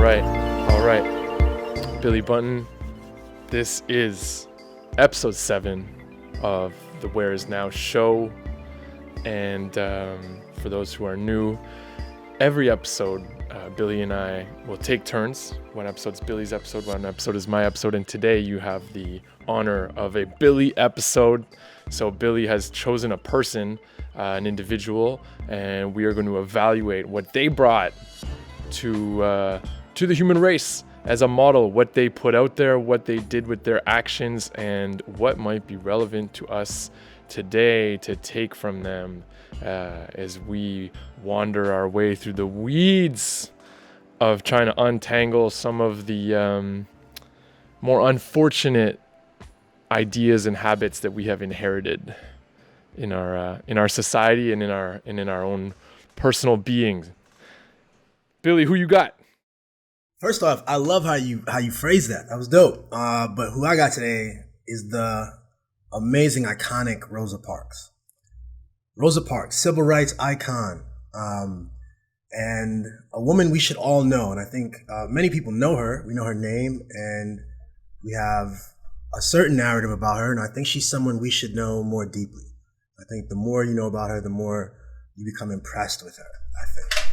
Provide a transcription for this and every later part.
All right. Billy Button, this is episode 7 of the Where Is Now show. And for those who are new, every episode, Billy and I will take turns. One episode's Billy's episode, one episode is my episode. And today you have the honor of a Billy episode. So Billy has chosen a person, an individual, and we are going to evaluate what they brought to the human race as a model, what they put out there, what they did with their actions, and what might be relevant to us today to take from them as we wander our way through the weeds of trying to untangle some of the more unfortunate ideas and habits that we have inherited in our society and in our own personal beings. Billy, who you got? First off, I love how you phrased that. That was dope. But who I got today is the amazing, iconic Rosa Parks. Rosa Parks, civil rights icon, and a woman we should all know. And I think many people know her. We know her name, and we have a certain narrative about her. And I think she's someone we should know more deeply. I think the more you know about her, the more you become impressed with her, I think.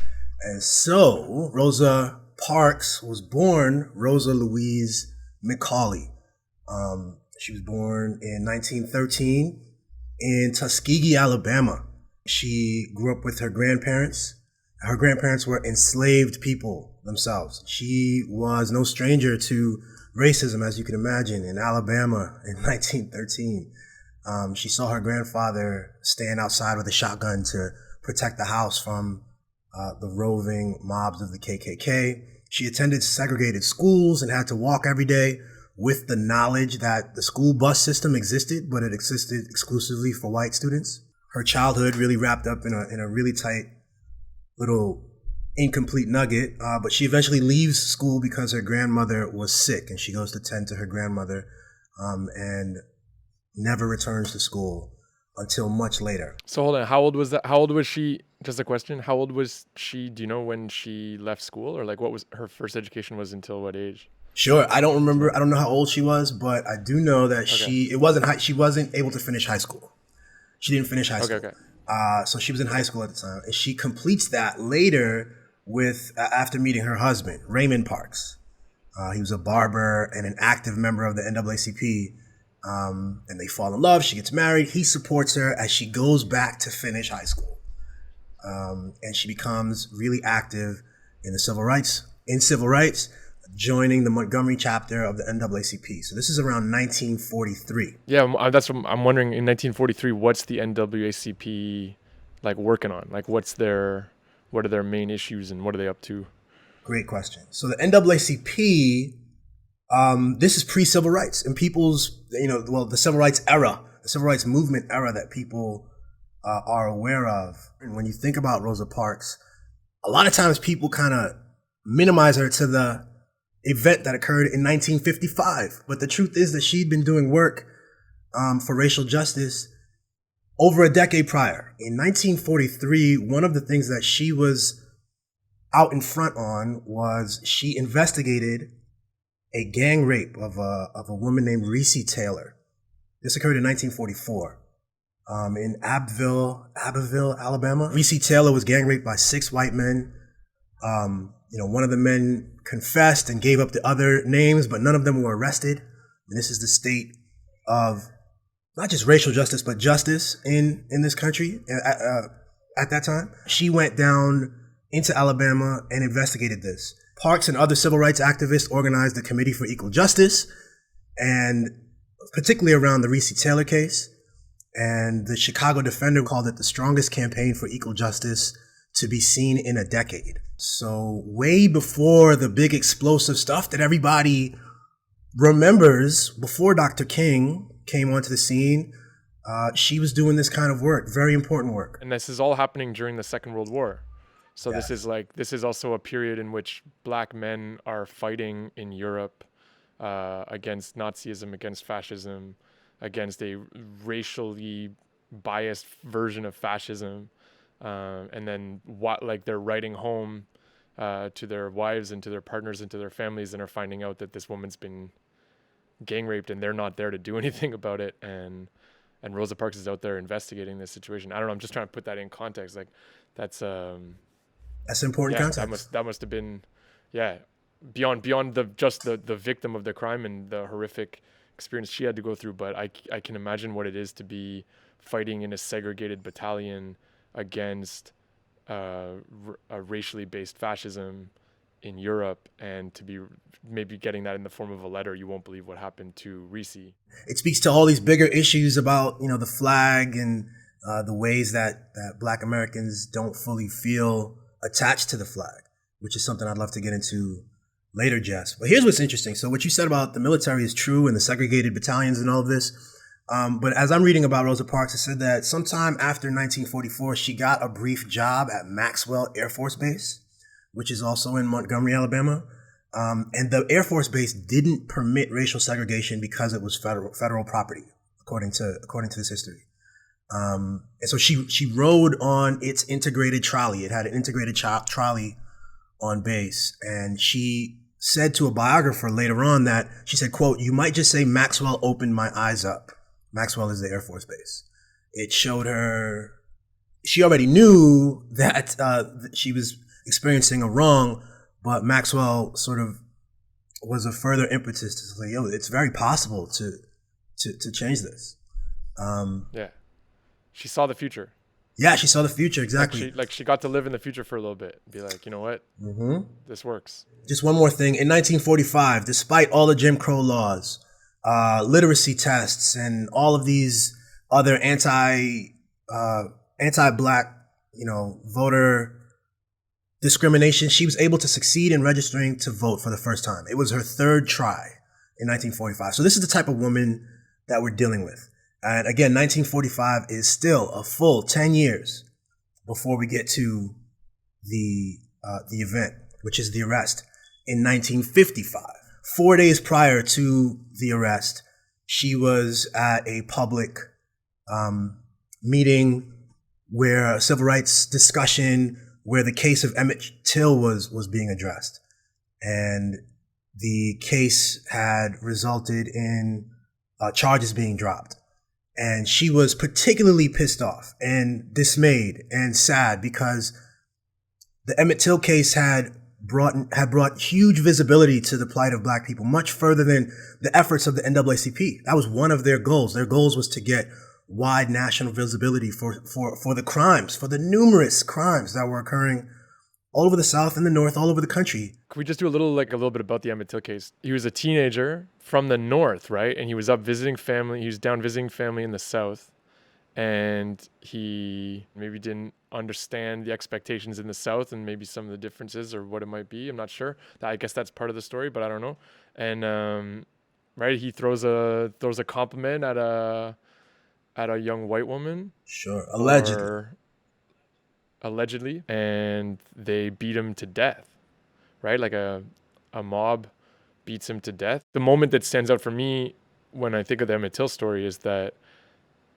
And so, Rosa Parks was born Rosa Louise McCauley. She was born in 1913 in Tuskegee, Alabama. She grew up with her grandparents. Her grandparents were enslaved people themselves. She was no stranger to racism, as you can imagine, in Alabama in 1913. She saw her grandfather stand outside with a shotgun to protect the house from the roving mobs of the KKK. She attended segregated schools and had to walk every day with the knowledge that the school bus system existed, but it existed exclusively for white students. Her childhood really wrapped up in a really tight little incomplete nugget, but she eventually leaves school because her grandmother was sick, and she goes to tend to her grandmother and never returns to school until much later. So hold on, how old was that? How old was she? Just a question. How old was she? Do you know when she left school, or like what was her first education was until what age? Sure, I don't remember. I don't know how old she was, but I do know that she wasn't able to finish high school. She didn't finish high school. Okay. So she was in high school at the time, and she completes that later with after meeting her husband, Raymond Parks. He was a barber and an active member of the NAACP. And they fall in love. She gets married. He supports her as she goes back to finish high school. And she becomes really active in civil rights, joining the Montgomery chapter of the NAACP. So this is around 1943. Yeah, that's what I'm wondering. In 1943, what's the NAACP like working on? Like, what are their main issues and what are they up to? Great question. So the NAACP, this is pre-civil rights and the civil rights era, the civil rights movement era that people are aware of. And when you think about Rosa Parks, a lot of times people kind of minimize her to the event that occurred in 1955. But the truth is that she'd been doing work for racial justice over a decade prior. In 1943, one of the things that she was out in front on was she investigated a gang rape of a woman named Reese Taylor. This occurred in 1944 in Abbeville, Alabama. Reese Taylor was gang raped by 6 white men. One of the men confessed and gave up the other names, but none of them were arrested. And this is the state of not just racial justice, but justice in this country at that time. She went down into Alabama and investigated this. Parks and other civil rights activists organized the Committee for Equal Justice, and particularly around the Reese Taylor case. And the Chicago Defender called it the strongest campaign for equal justice to be seen in a decade. So way before the big explosive stuff that everybody remembers, before Dr. King came onto the scene, she was doing this kind of work, very important work. And this is all happening during the Second World War. So Yeah. This is also a period in which black men are fighting in Europe against Nazism, against fascism, against a racially biased version of fascism, and then they're writing home to their wives and to their partners and to their families, and are finding out that this woman's been gang raped and they're not there to do anything about it. And Rosa Parks is out there investigating this situation. I don't know. I'm just trying to put that in context. Like that's important context. That must have been, yeah, beyond the victim of the crime and the horrific experience she had to go through. But I can imagine what it is to be fighting in a segregated battalion against a racially based fascism in Europe, and to be maybe getting that in the form of a letter. You won't believe what happened to Reese. It speaks to all these bigger issues about, the flag and the ways that Black Americans don't fully feel attached to the flag, which is something I'd love to get into later, Jess. But here's what's interesting. So what you said about the military is true and the segregated battalions and all of this. But as I'm reading about Rosa Parks, it said that sometime after 1944, she got a brief job at Maxwell Air Force Base, which is also in Montgomery, Alabama. And the Air Force Base didn't permit racial segregation because it was federal property, according to this history. And so she rode on its integrated trolley. It had an integrated trolley on base. And she said to a biographer later on that she said, quote, "You might just say Maxwell opened my eyes up." Maxwell is the Air Force Base. It showed her, she already knew that she was experiencing a wrong, but Maxwell sort of was a further impetus to say, yo, it's very possible to change this. Yeah. She saw the future. Yeah, she saw the future, exactly. Like she got to live in the future for a little bit. Be like, you know what? Mm-hmm. This works. Just one more thing. In 1945, despite all the Jim Crow laws, literacy tests, and all of these other anti-Black, voter discrimination, she was able to succeed in registering to vote for the first time. It was her third try in 1945. So this is the type of woman that we're dealing with. And again, 1945 is still a full 10 years before we get to the event, which is the arrest in 1955. 4 days prior to the arrest, she was at a public meeting where a civil rights discussion where the case of Emmett Till was being addressed. And the case had resulted in charges being dropped. And she was particularly pissed off and dismayed and sad because the Emmett Till case had brought huge visibility to the plight of Black people, much further than the efforts of the NAACP. That was one of their goals. Their goals was to get wide national visibility for the crimes, for the numerous crimes that were occurring all over the South and the North, all over the country. Could we just do a little bit about the Emmett Till case? He was a teenager from the North, right? And he was up visiting family. He was down visiting family in the South. And he maybe didn't understand the expectations in the South and maybe some of the differences or what it might be. I'm not sure. I guess that's part of the story, but I don't know. And right, he throws a compliment at a young white woman. Sure, allegedly, and they beat him to death, right? Like a mob beats him to death. The moment that stands out for me when I think of the Emmett Till story is that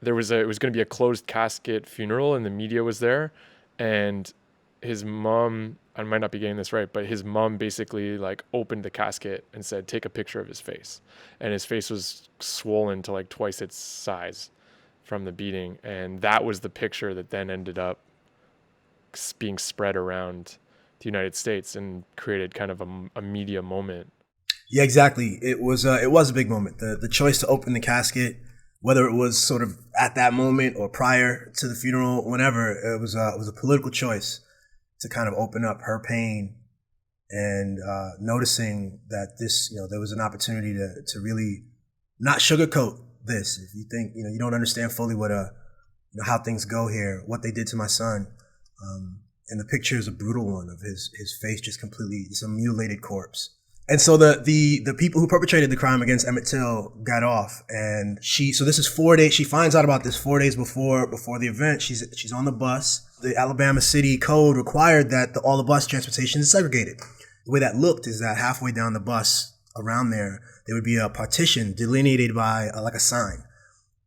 it was going to be a closed casket funeral and the media was there, and his mom, I might not be getting this right, but his mom basically like opened the casket and said, take a picture of his face. And his face was swollen to like twice its size from the beating. And that was the picture that then ended up being spread around the United States and created kind of a media moment. Yeah, exactly. It was a big moment. The choice to open the casket, whether it was sort of at that moment or prior to the funeral, whenever, it was a political choice to kind of open up her pain and noticing that this, there was an opportunity to really not sugarcoat this. If you think, you don't understand fully what how things go here, what they did to my son. And the picture is a brutal one of his face just completely, it's a mutilated corpse. And so the people who perpetrated the crime against Emmett Till got off, and so this is 4 days. She finds out about this 4 days before the event. She's on the bus. The Alabama City Code required that all the bus transportation is segregated. The way that looked is that halfway down the bus, around there would be a partition delineated by like a sign.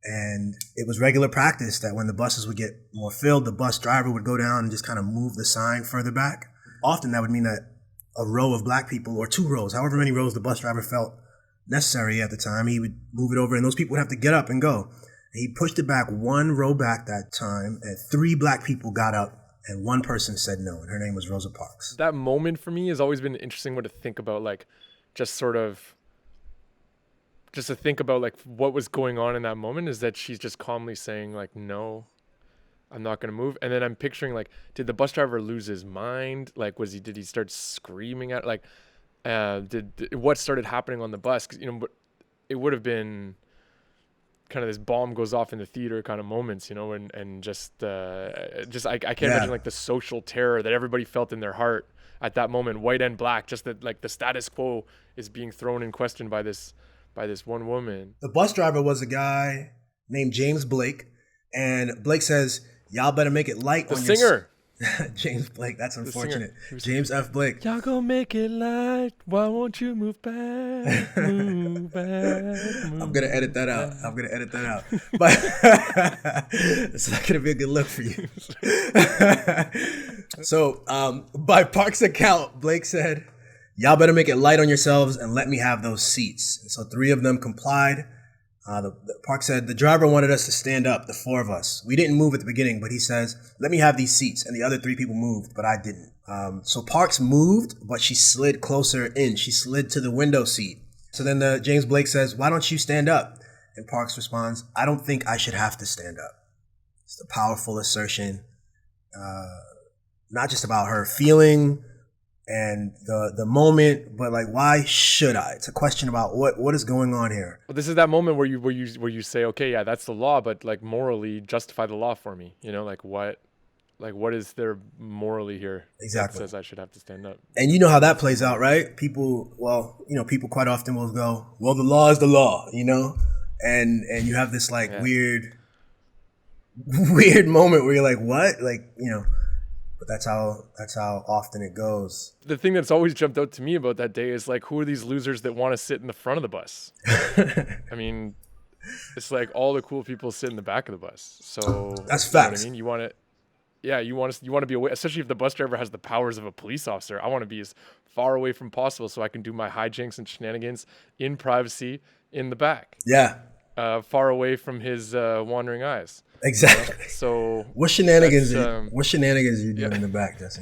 And it was regular practice that when the buses would get more filled, the bus driver would go down and just kind of move the sign further back. often that would mean that a row of black people, or 2 rows, however many rows the bus driver felt necessary at the time, he would move it over, and those people would have to get up and go. He pushed it back 1 row back that time, and 3 black people got up, and 1 person said no, and her name was Rosa Parks. That moment for me has always been an interesting one to think about, like, just to think about, like, what was going on in that moment, is that she's just calmly saying, like, no, I'm not going to move. And then I'm picturing, like, did the bus driver lose his mind? Like, did he start screaming at, like, what started happening on the bus? 'Cause, it would have been kind of this bomb goes off in the theater kind of moments, and just I can't imagine, like, the social terror that everybody felt in their heart at that moment, white and black, just that, like, the status quo is being thrown in question by this one woman. The bus driver was a guy named James Blake, and Blake says, y'all better make it light The on singer. James Blake, that's unfortunate. James F. Blake. Y'all gonna make it light. Why won't you move back? Move back. I'm gonna edit that out. But it's not gonna be a good look for you. So, by Parks' account, Blake said, y'all better make it light on yourselves and let me have those seats. And so 3 of them complied. The Park said, the driver wanted us to stand up, the 4 of us. We didn't move at the beginning, but he says, let me have these seats. And the other 3 people moved, but I didn't. So Parks moved, but she slid closer in. She slid to the window seat. So then James Blake says, why don't you stand up? And Parks responds, I don't think I should have to stand up. It's the powerful assertion, not just about her feeling and the moment, but, like, why should I? It's a question about what is going on here. Well, this is that moment where you say, okay, yeah, that's the law, but, like, morally justify the law for me. Like, what is there morally here? Exactly. That says I should have to stand up. And you know how that plays out, right? People quite often will go, well, the law is the law, and you have this, like, weird moment where you're like, what? Like, but that's how often it goes. The thing that's always jumped out to me about that day is, like, who are these losers that want to sit in the front of the bus? I mean, it's like all the cool people sit in the back of the bus. So that's facts. You want to be away, especially if the bus driver has the powers of a police officer. I want to be as far away from possible so I can do my hijinks and shenanigans in privacy in the back. Yeah. Far away from his wandering eyes. Exactly. So what shenanigans are you doing in the back, Jesse?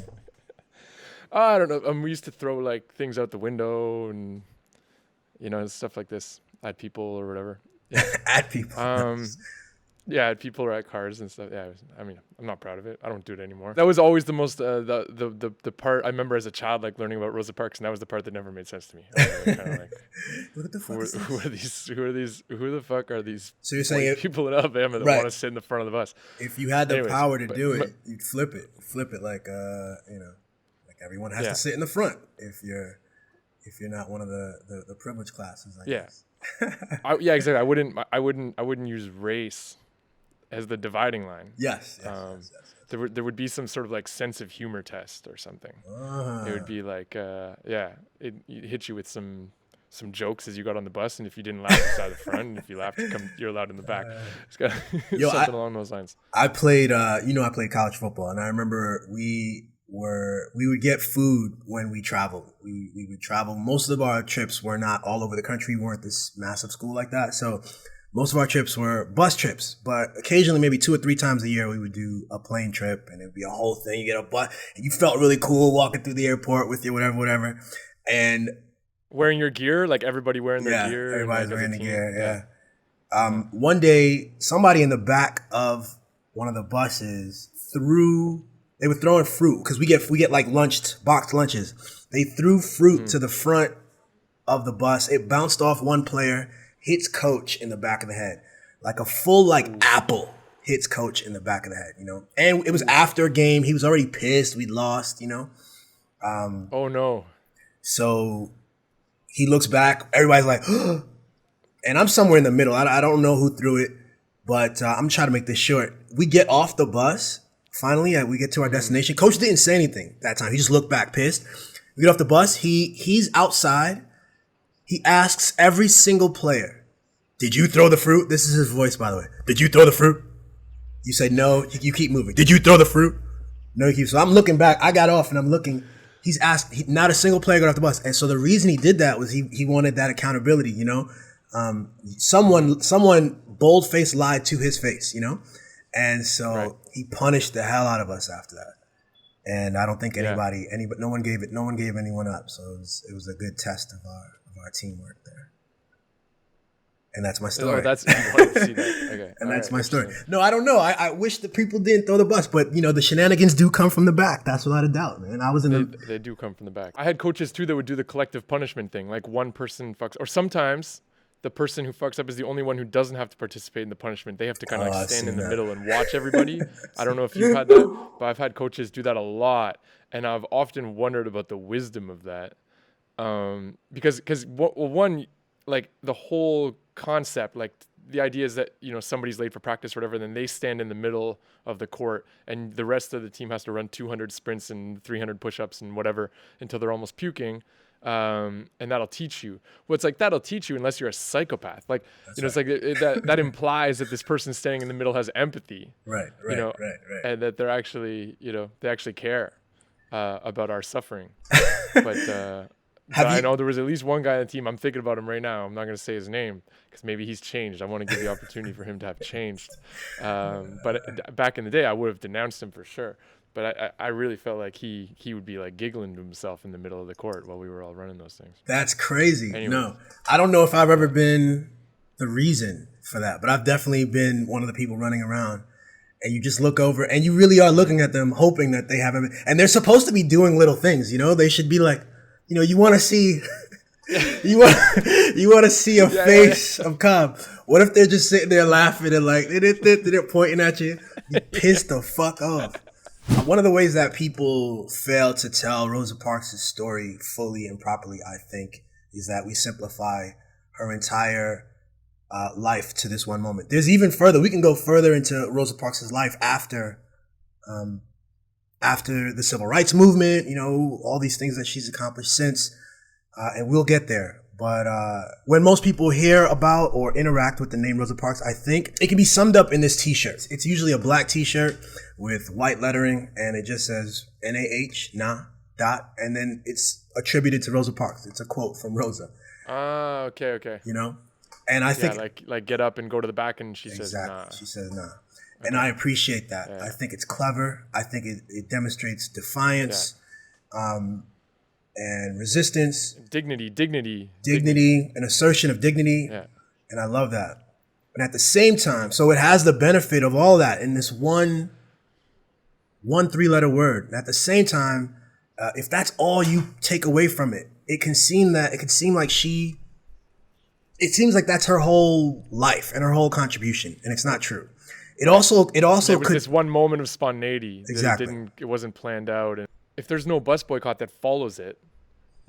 I don't know. We used to throw, like, things out the window and stuff like this at people or whatever. Yeah. At people. Yeah, at people or at cars and stuff. Yeah, I'm not proud of it. I don't do it anymore. That was always the most the part I remember as a child, like, learning about Rosa Parks, and that was the part that never made sense to me. I was kind of like, what the fuck who the fuck are these? So you're saying people in Alabama that want to sit in the front of the bus? If you had the power to do it, you'd flip it like like everyone has to sit in the front if you're not one of the privileged classes. I guess. Yeah, exactly. I wouldn't use race as the dividing line. Yes. There would be some sort of, like, sense of humor test or something. It would be like, it hit you with some jokes as you got on the bus, and if you didn't laugh, you sat at the front, and if you laughed, you're allowed in the back. It's got something along those lines. I played, I played college football, and I remember we would get food when we traveled. We would travel. Most of our trips were not all over the country. We weren't this massive school like that, so most of our trips were bus trips, but occasionally, maybe 2 or 3 times a year, we would do a plane trip, and it'd be a whole thing. You get a bus, and you felt really cool walking through the airport with your whatever. And wearing your gear, like everybody wearing their gear. Everybody's wearing the gear, yeah. One day, somebody in the back of one of the buses they were throwing fruit, because we get like boxed lunches. They threw fruit to the front of the bus. It bounced off one player, hits coach in the back of the head. Like a full apple hits coach in the back of the head, And it was after a game. He was already pissed. We'd lost, Oh no. So he looks back. Everybody's like, and I'm somewhere in the middle. I don't know who threw it, but I'm trying to make this short. We get off the bus. Finally, we get to our destination. Coach didn't say anything that time. He just looked back pissed. We get off the bus. He's outside. He asks every single player, did you throw the fruit? This is his voice, by the way. Did you throw the fruit? You say no. You keep moving. Did you throw the fruit? No, you keep. So I'm looking back. I got off and I'm looking. he's asked, not a single player got off the bus. And so the reason he did that was he wanted that accountability, you know? Someone bold-faced lied to his face, you know? And so he punished the hell out of us after that. And I don't think no one gave anyone up. So it was a good test of our teamwork there. And that's my story. Oh, you wanted to see that. Okay. And that's my story. No, I don't know. I wish the people didn't throw the bus, but you know, the shenanigans do come from the back. That's without a doubt, man. They do come from the back. I had coaches too that would do the collective punishment thing. Like one person fucks, or sometimes the person who fucks up is the only one who doesn't have to participate in the punishment. They have to kind of stand in the middle and watch everybody. I don't know if you've had that, but I've had coaches do that a lot. And I've often wondered about the wisdom of that. Because one, like the whole concept, like the idea is that, you know, somebody's late for practice or whatever, then they stand in the middle of the court and the rest of the team has to run 200 sprints and 300 push-ups and whatever until they're almost puking. And that'll teach you. Well, it's like that'll teach you unless you're a psychopath. Like, that's, you know, it's like that implies that this person standing in the middle has empathy. Right. You know, and that they're actually, you know, they actually care about our suffering. But I know there was at least one guy on the team. I'm thinking about him right now. I'm not going to say his name because maybe he's changed. I want to give the opportunity for him to have changed. But back in the day, I would have denounced him for sure. But I really felt like he would be like giggling to himself in the middle of the court while we were all running those things. That's crazy. Anyways. No, I don't know if I've ever been the reason for that, but I've definitely been one of the people running around. And you just look over and you really are looking at them, hoping that they haven't. And they're supposed to be doing little things, you know? They should be like, you know, you want to see, you want to see a face of calm. What if they're just sitting there laughing and like, they're pointing at you? You pissed the fuck off. One of the ways that people fail to tell Rosa Parks' story fully and properly, I think, is that we simplify her entire life to this one moment. There's even further. We can go further into Rosa Parks' life after the civil rights movement, you know, all these things that she's accomplished since, and we'll get there. But when most people hear about or interact with the name Rosa Parks, I think it can be summed up in this T-shirt. It's usually a black T-shirt with white lettering, and it just says N-A-H, nah, dot, and then it's attributed to Rosa Parks. It's a quote from Rosa. Okay. You know? And I think... like get up and go to the back, and she says nah. She says nah. Okay. And I appreciate that. Yeah. I think it's clever. I think it demonstrates defiance. And resistance, dignity, an assertion of dignity. Yeah. And I love that. And at the same time, so it has the benefit of all that in this one 3-letter word. And at the same time, if that's all you take away from it, it seems like that's her whole life and her whole contribution. And it's not true. It also there was this one moment of spontaneity. Exactly. It wasn't planned out. And if there's no bus boycott that follows it,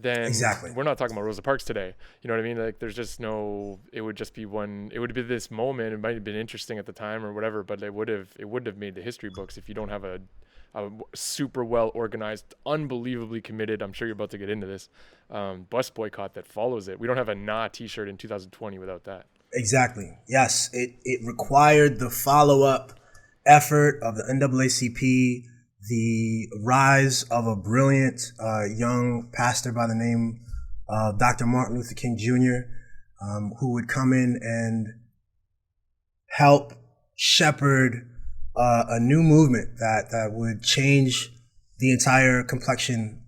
then we're not talking about Rosa Parks today. You know what I mean? Like there's just it would just be it would be this moment. It might have been interesting at the time or whatever, but it wouldn't have made the history books if you don't have a super well organized, unbelievably committed, I'm sure you're about to get into this, bus boycott that follows it. We don't have a nah t-shirt in 2020 without that. Exactly. Yes. It required the follow-up effort of the NAACP, the rise of a brilliant young pastor by the name of Dr. Martin Luther King Jr., who would come in and help shepherd a new movement that would change the entire complexion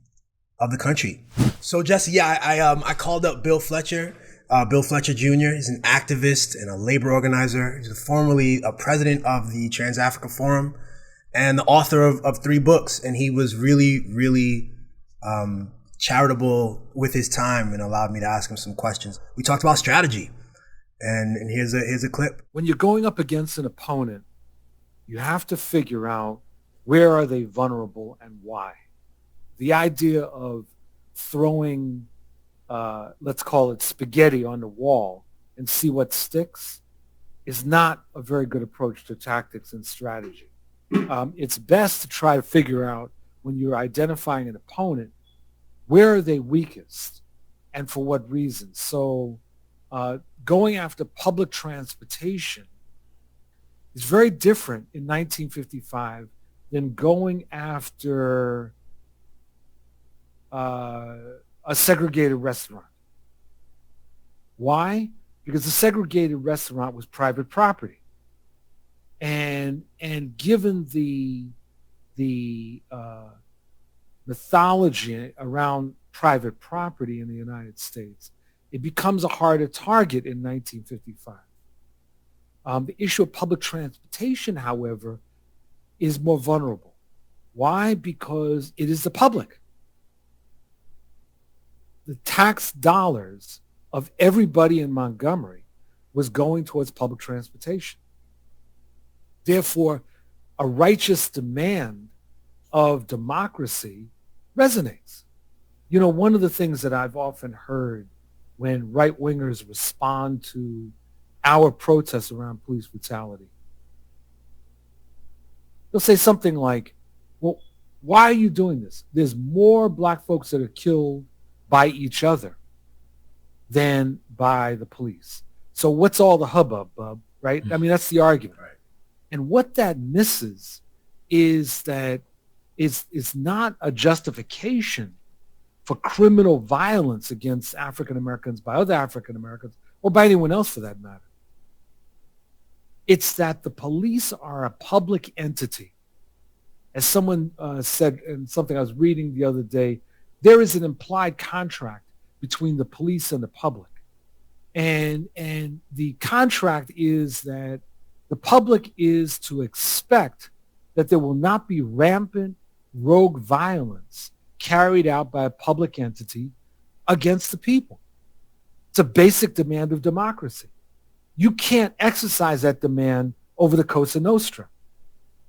of the country. So Jesse, I called up Bill Fletcher. Bill Fletcher Jr. is an activist and a labor organizer. He's formerly a president of the Trans-Africa Forum and the author of 3 books. And he was really, really charitable with his time and allowed me to ask him some questions. We talked about strategy. And here's a clip. When you're going up against an opponent, you have to figure out where are they vulnerable and why. The idea of throwing, let's call it spaghetti on the wall and see what sticks is not a very good approach to tactics and strategy. It's best to try to figure out when you're identifying an opponent, where are they weakest and for what reasons? So going after public transportation is very different in 1955 than going after a segregated restaurant. Why? Because the segregated restaurant was private property, and given the mythology around private property in the United States, it becomes a harder target in 1955. The issue of public transportation, however, is more vulnerable. Why? Because it is the public. The tax dollars of everybody in Montgomery was going towards public transportation. Therefore, a righteous demand of democracy resonates. You know, one of the things that I've often heard when right-wingers respond to our protests around police brutality, they'll say something like, well, why are you doing this? There's more black folks that are killed by each other than by the police. So what's all the hubbub, bub, right? I mean, that's the argument. Right. And what that misses is that it's not a justification for criminal violence against African Americans by other African Americans or by anyone else for that matter. It's that the police are a public entity. As someone said in something I was reading the other day, there is an implied contract between the police and the public. And the contract is that the public is to expect that there will not be rampant rogue violence carried out by a public entity against the people. It's a basic demand of democracy. You can't exercise that demand over the Cosa Nostra.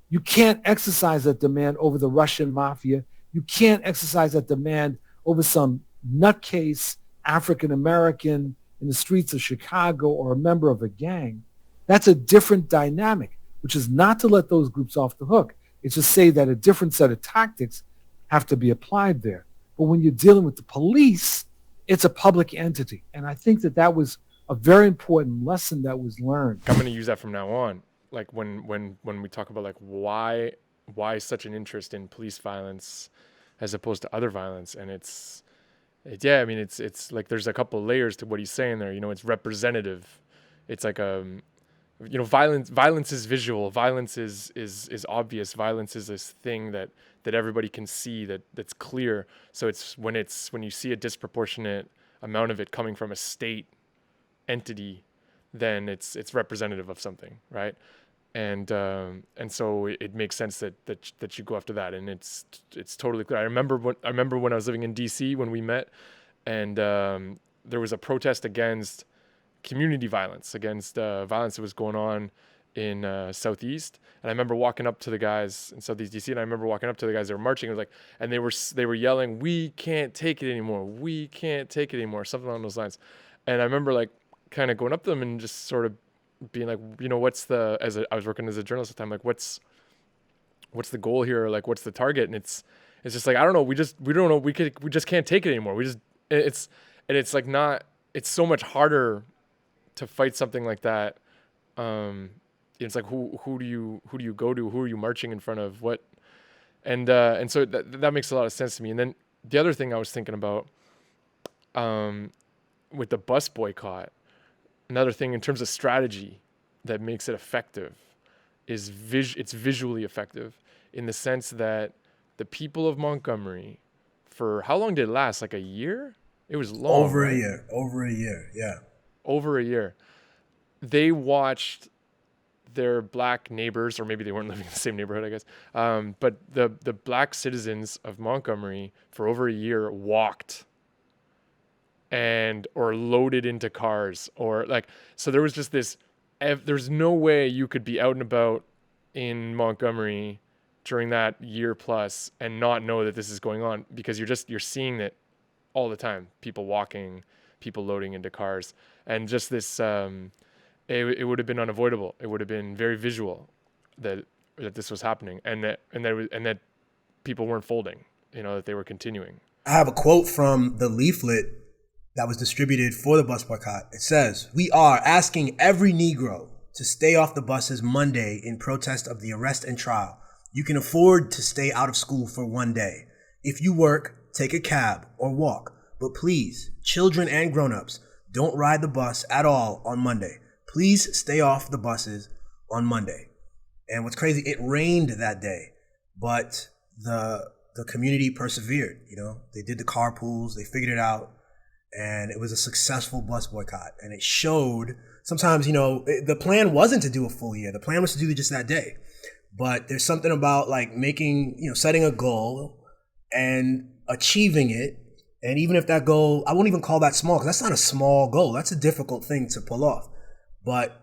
You can't exercise that demand over the Russian mafia. You can't exercise that demand over some nutcase African-American in the streets of Chicago or a member of a gang. That's a different dynamic, which is not to let those groups off the hook. It's to say that a different set of tactics have to be applied there. But when you're dealing with the police, it's a public entity. And I think that that was a very important lesson that was learned. I'm going to use that from now on. Like when we talk about like why such an interest in police violence as opposed to other violence, and it's like there's a couple layers to what he's saying there. You know, it's representative. It's like violence is visual. Violence is obvious. Violence is this thing that everybody can see, that's clear. So it's when you see a disproportionate amount of it coming from a state entity, then it's representative of something, right? And so it makes sense that you go after that, and it's totally clear. I remember when I was living in DC when we met, and there was a protest against community violence, against violence that was going on in Southeast. And I remember walking up to the guys in Southeast DC, and I remember walking up to the guys that were marching. It was like, and they were yelling, "We can't take it anymore. We can't take it anymore," something along those lines. And I remember like kind of going up to them and just sort of being like, you know, I was working as a journalist at the time, like what's the goal here? Or like, what's the target? And it's just like, I don't know. We don't know. We just can't take it anymore. It's like not, it's so much harder to fight something like that. It's like, who do you go to? Who are you marching in front of? What? And so that makes a lot of sense to me. And then the other thing I was thinking about, with the bus boycott, another thing in terms of strategy that makes it effective is it's visually effective in the sense that the people of Montgomery, for how long did it last? Like a year? It was long. Over right? a year. Yeah. Over a year. They watched their black neighbors, or maybe they weren't living in the same neighborhood, I guess. But the black citizens of Montgomery for over a year walked or loaded into cars, or like, so there was just this, there's no way you could be out and about in Montgomery during that year plus and not know that this is going on, because you're seeing it all the time. People walking, people loading into cars, and just this, it would have been unavoidable. It would have been very visual that this was happening, and that people weren't folding, you know, that they were continuing. I have a quote from the leaflet that was distributed for the bus boycott. It says, "We are asking every Negro to stay off the buses Monday in protest of the arrest and trial. You can afford to stay out of school for one day. If you work, take a cab or walk. But please, children and grown-ups, don't ride the bus at all on Monday. Please stay off the buses on Monday. And what's crazy, it rained that day, but the community persevered. They did the carpools, they figured it out, and it was a successful bus boycott. And it showed sometimes, the plan wasn't to do a full year. The plan was to do it just that day. But there's something about like making, setting a goal and achieving it. And even if that goal, I won't even call that small, because that's not a small goal. That's a difficult thing to pull off. But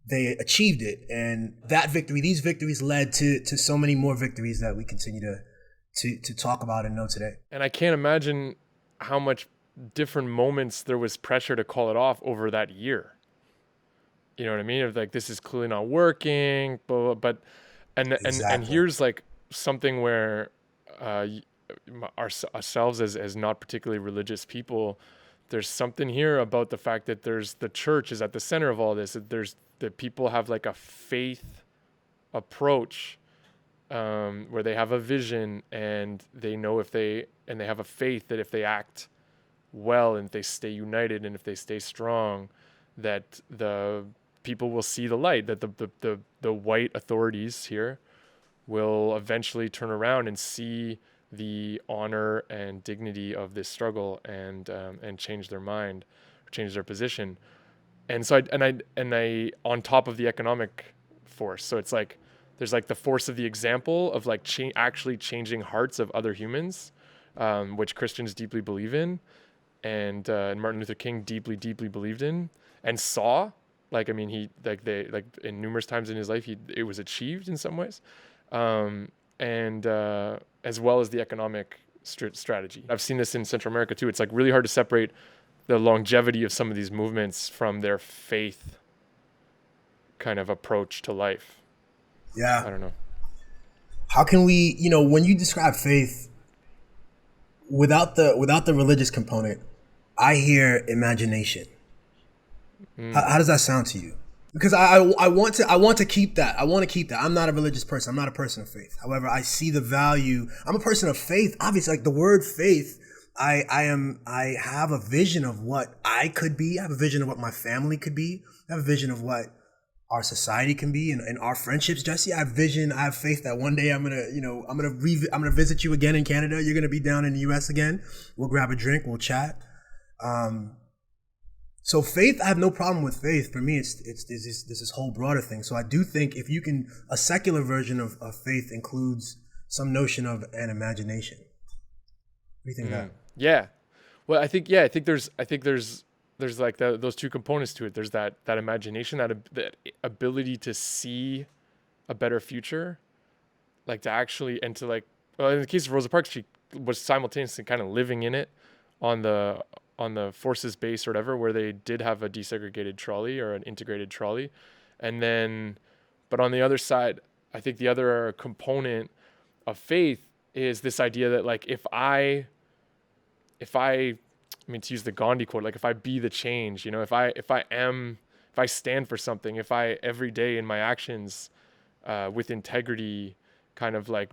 they achieved it. And that victory, these victories led to so many more victories that we continue to talk about and know today. And I can't imagine how much different moments there was pressure to call it off over that year. You know what I mean? Of like, this is clearly not working, blah, blah, but and here's like something where ourselves as not particularly religious people, there's something here about the fact that the church is at the center of all this. That people have like a faith approach where they have a vision and they know they have a faith that if they act well and if they stay united and if they stay strong, that the people will see the light, that the white authorities here will eventually turn around and see the honor and dignity of this struggle and change their mind, change their position. And so I on top of the economic force. So it's like there's like the force of the example of like actually changing hearts of other humans, which Christians deeply believe in, and Martin Luther King deeply believed in and saw. Like, I mean, he in numerous times in his life, it was achieved in some ways, and as well as the economic strategy. I've seen this in Central America too. It's like really hard to separate the longevity of some of these movements from their faith kind of approach to life. Yeah. I don't know. How can we, when you describe faith without the religious component, I hear imagination. How does that sound to you? Because I want to keep that. I want to keep that. I'm not a religious person. I'm not a person of faith. However, I see the value. I'm a person of faith. Obviously, like the word faith, I have a vision of what I could be. I have a vision of what my family could be. I have a vision of what our society can be and our friendships. Jesse, I have faith that one day I'm gonna visit you again in Canada. You're gonna be down in the US again. We'll grab a drink. We'll chat. So faith, I have no problem with faith. For me, it's this whole broader thing. So I do think if you can, a secular version of faith includes some notion of an imagination. What do you think of that? Yeah. Well, I think there's like those two components to it. There's that imagination, that ability to see a better future, like to actually, and to like, well, in the case of Rosa Parks, she was simultaneously kind of living in it on the forces base or whatever, where they did have a desegregated trolley or an integrated trolley. And then, but on the other side, I think the other component of faith is this idea that like, if I mean, to use the Gandhi quote, like if I be the change, if I stand for something, if I every day in my actions, with integrity, kind of like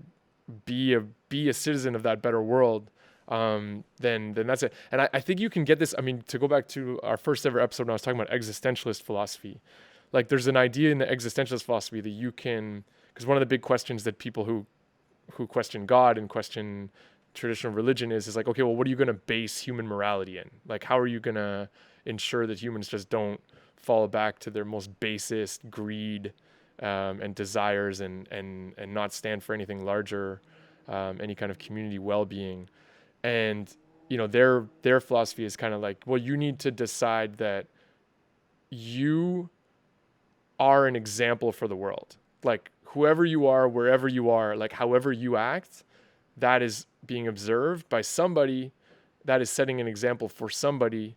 be a citizen of that better world, then that's it. And I think you can get this. I mean, to go back to our first ever episode when I was talking about existentialist philosophy, like there's an idea in the existentialist philosophy that you can, because one of the big questions that people who question God and question traditional religion is like, okay, well, what are you going to base human morality in? Like, how are you going to ensure that humans just don't fall back to their most basest greed, and desires and not stand for anything larger, any kind of community well-being? And, their philosophy is kind of like, well, you need to decide that you are an example for the world. Like whoever you are, wherever you are, like however you act, that is being observed by somebody, that is setting an example for somebody.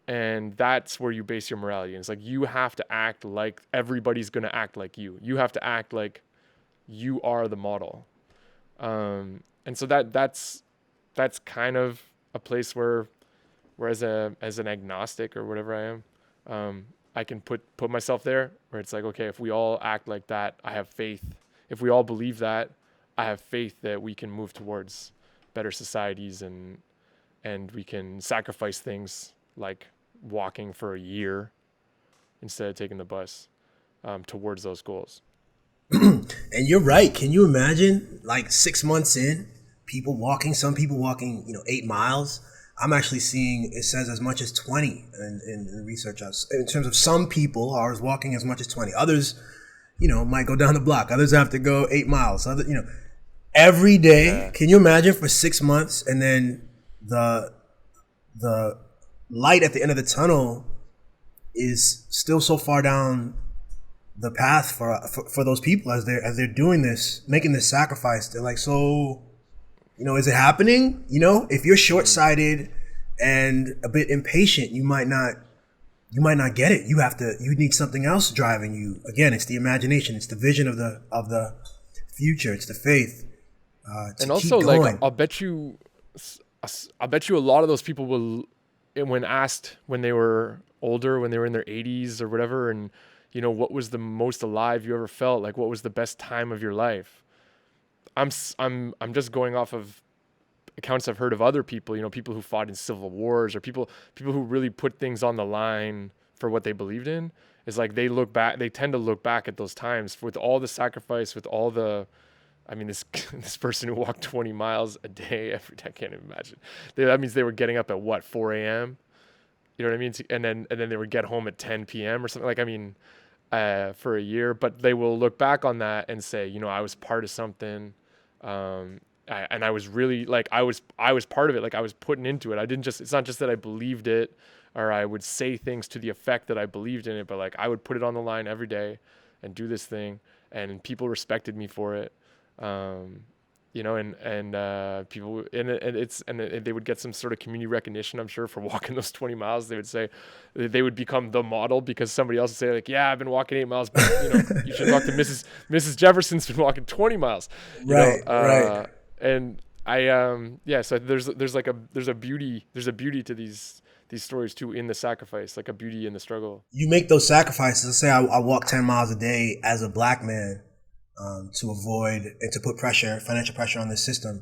And that's where you base your morality. And it's like, you have to act like everybody's going to act like you. You have to act like you are the model. And so that's kind of a place where as an agnostic or whatever I am, I can put myself there, where it's like, okay, if we all act like that, I have faith. If we all believe that, I have faith that we can move towards better societies, and we can sacrifice things like walking for a year instead of taking the bus towards those goals. And you're right. Can you imagine, like 6 months in, some people walking, 8 miles? I'm actually seeing it says as much as 20 in research. In terms of some people are walking as much as 20. Others, might go down the block. Others have to go 8 miles. Every day. Yeah. Can you imagine for 6 months, and then the light at the end of the tunnel is still so far down the path for those people as they're doing this, making this sacrifice. They're like, so, is it happening? If you're short-sighted and a bit impatient, you might not get it. You need something else driving you. Again, it's the imagination, it's the vision of the future, it's the faith. And also, like, I'll bet you a lot of those people will, when asked when they were older, when they were in their 80s or whatever, and what was the most alive you ever felt? Like, what was the best time of your life? I'm just going off of accounts I've heard of other people, people who fought in civil wars, or people who really put things on the line for what they believed in. It's like they tend to look back at those times with all the sacrifice, with all the, this person who walked 20 miles a day every day, I can't even imagine. That means they were getting up at 4 a.m. You know what I mean? And then they would get home at 10 p.m. or something. Like, for a year, but they will look back on that and say, I was part of something. And I was really, like, I was part of it. Like, I was putting into it. It's not just that I believed it, or I would say things to the effect that I believed in it, but like, I would put it on the line every day and do this thing, and people respected me for it. People, and they would get some sort of community recognition, I'm sure, for walking those 20 miles. They would say, they would become the model because somebody else would say, like, yeah, I've been walking 8 miles, but you should talk to Mrs. Jefferson's been walking 20 miles. Right. And so there's a beauty to these stories too, in the sacrifice, like a beauty in the struggle. You make those sacrifices. Let's say I walk 10 miles a day as a black man, to avoid and to put financial pressure on the system.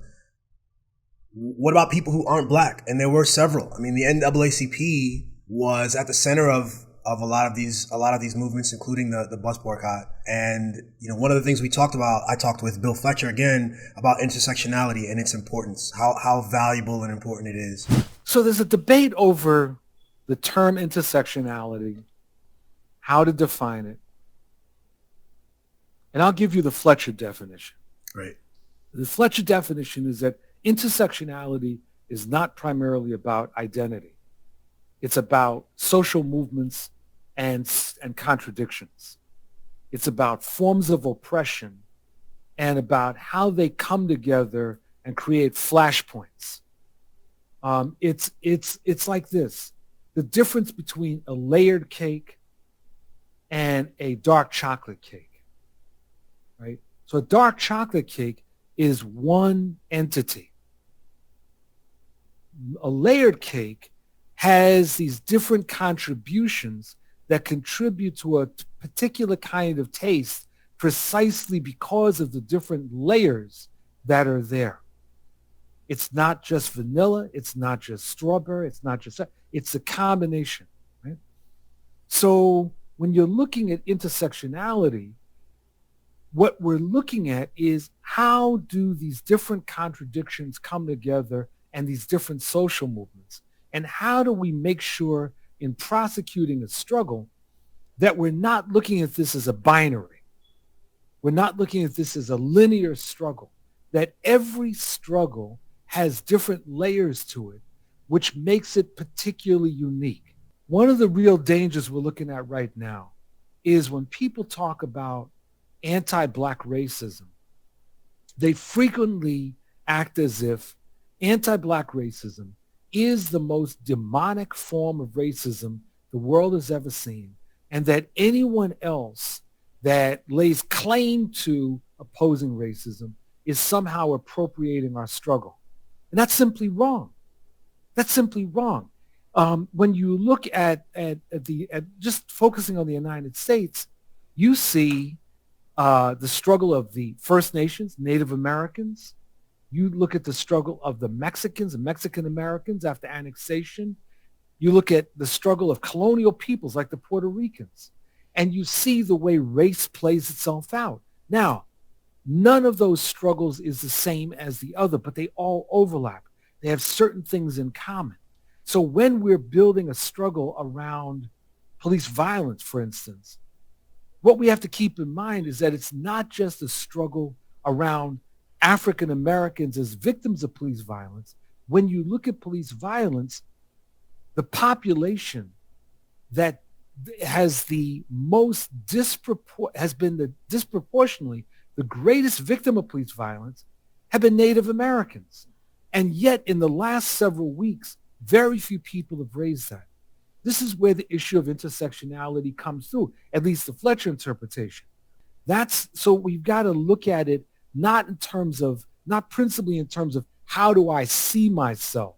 What about people who aren't black? And there were several. The NAACP was at the center of a lot of these movements, including the bus boycott. And one of the things I talked with Bill Fletcher again about intersectionality and its importance, how valuable and important it is. So there's a debate over the term intersectionality, how to define it. And I'll give you the Fletcher definition. Right. The Fletcher definition is that intersectionality is not primarily about identity. It's about social movements and contradictions. It's about forms of oppression and about how they come together and create flashpoints. It's like this. The difference between a layered cake and a dark chocolate cake. Right? So a dark chocolate cake is one entity. A layered cake has these different contributions that contribute to a particular kind of taste precisely because of the different layers that are there. It's not just vanilla. It's not just strawberry. It's a combination. Right? So when you're looking at intersectionality, what we're looking at is how do these different contradictions come together and these different social movements, and how do we make sure in prosecuting a struggle that we're not looking at this as a binary. We're not looking at this as a linear struggle, that every struggle has different layers to it, which makes it particularly unique. One of the real dangers we're looking at right now is when people talk about anti-Black racism, they frequently act as if anti-Black racism is the most demonic form of racism the world has ever seen, and that anyone else that lays claim to opposing racism is somehow appropriating our struggle. And that's simply wrong. That's simply wrong. When you look at just focusing on the United States, you see the struggle of the First Nations, Native Americans, You look at the struggle of the Mexicans and Mexican Americans after annexation. You look at the struggle of colonial peoples like the Puerto Ricans, and you see the way race plays itself out. Now, none of those struggles is the same as the other, but they all overlap. They have certain things in common. So when we're building a struggle around police violence, for instance, what we have to keep in mind is that it's not just a struggle around African Americans as victims of police violence. When you look at police violence, the population that has the most has been the disproportionately the greatest victim of police violence have been Native Americans. And yet in the last several weeks, very few people have raised that. This is where the issue of intersectionality comes through, at least the Fletcher interpretation. So we've got to look at it not principally in terms of how do I see myself,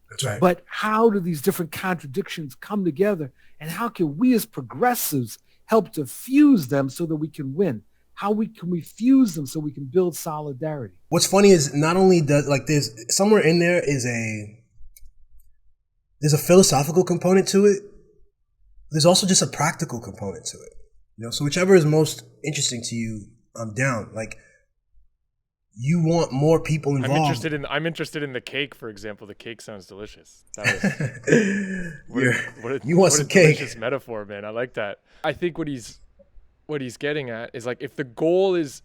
That's right. but how do these different contradictions come together, and how can we as progressives help to fuse them so that we can win? How can we fuse them so we can build solidarity? What's funny is not only does there's somewhere in there there's a philosophical component to it. There's also just a practical component to it. So whichever is most interesting to you, I'm down. Like, you want more people involved. I'm interested in the cake, for example. The cake sounds delicious. You want some cake? Delicious metaphor, man. I like that. I think what he's getting at is, like, if the goal is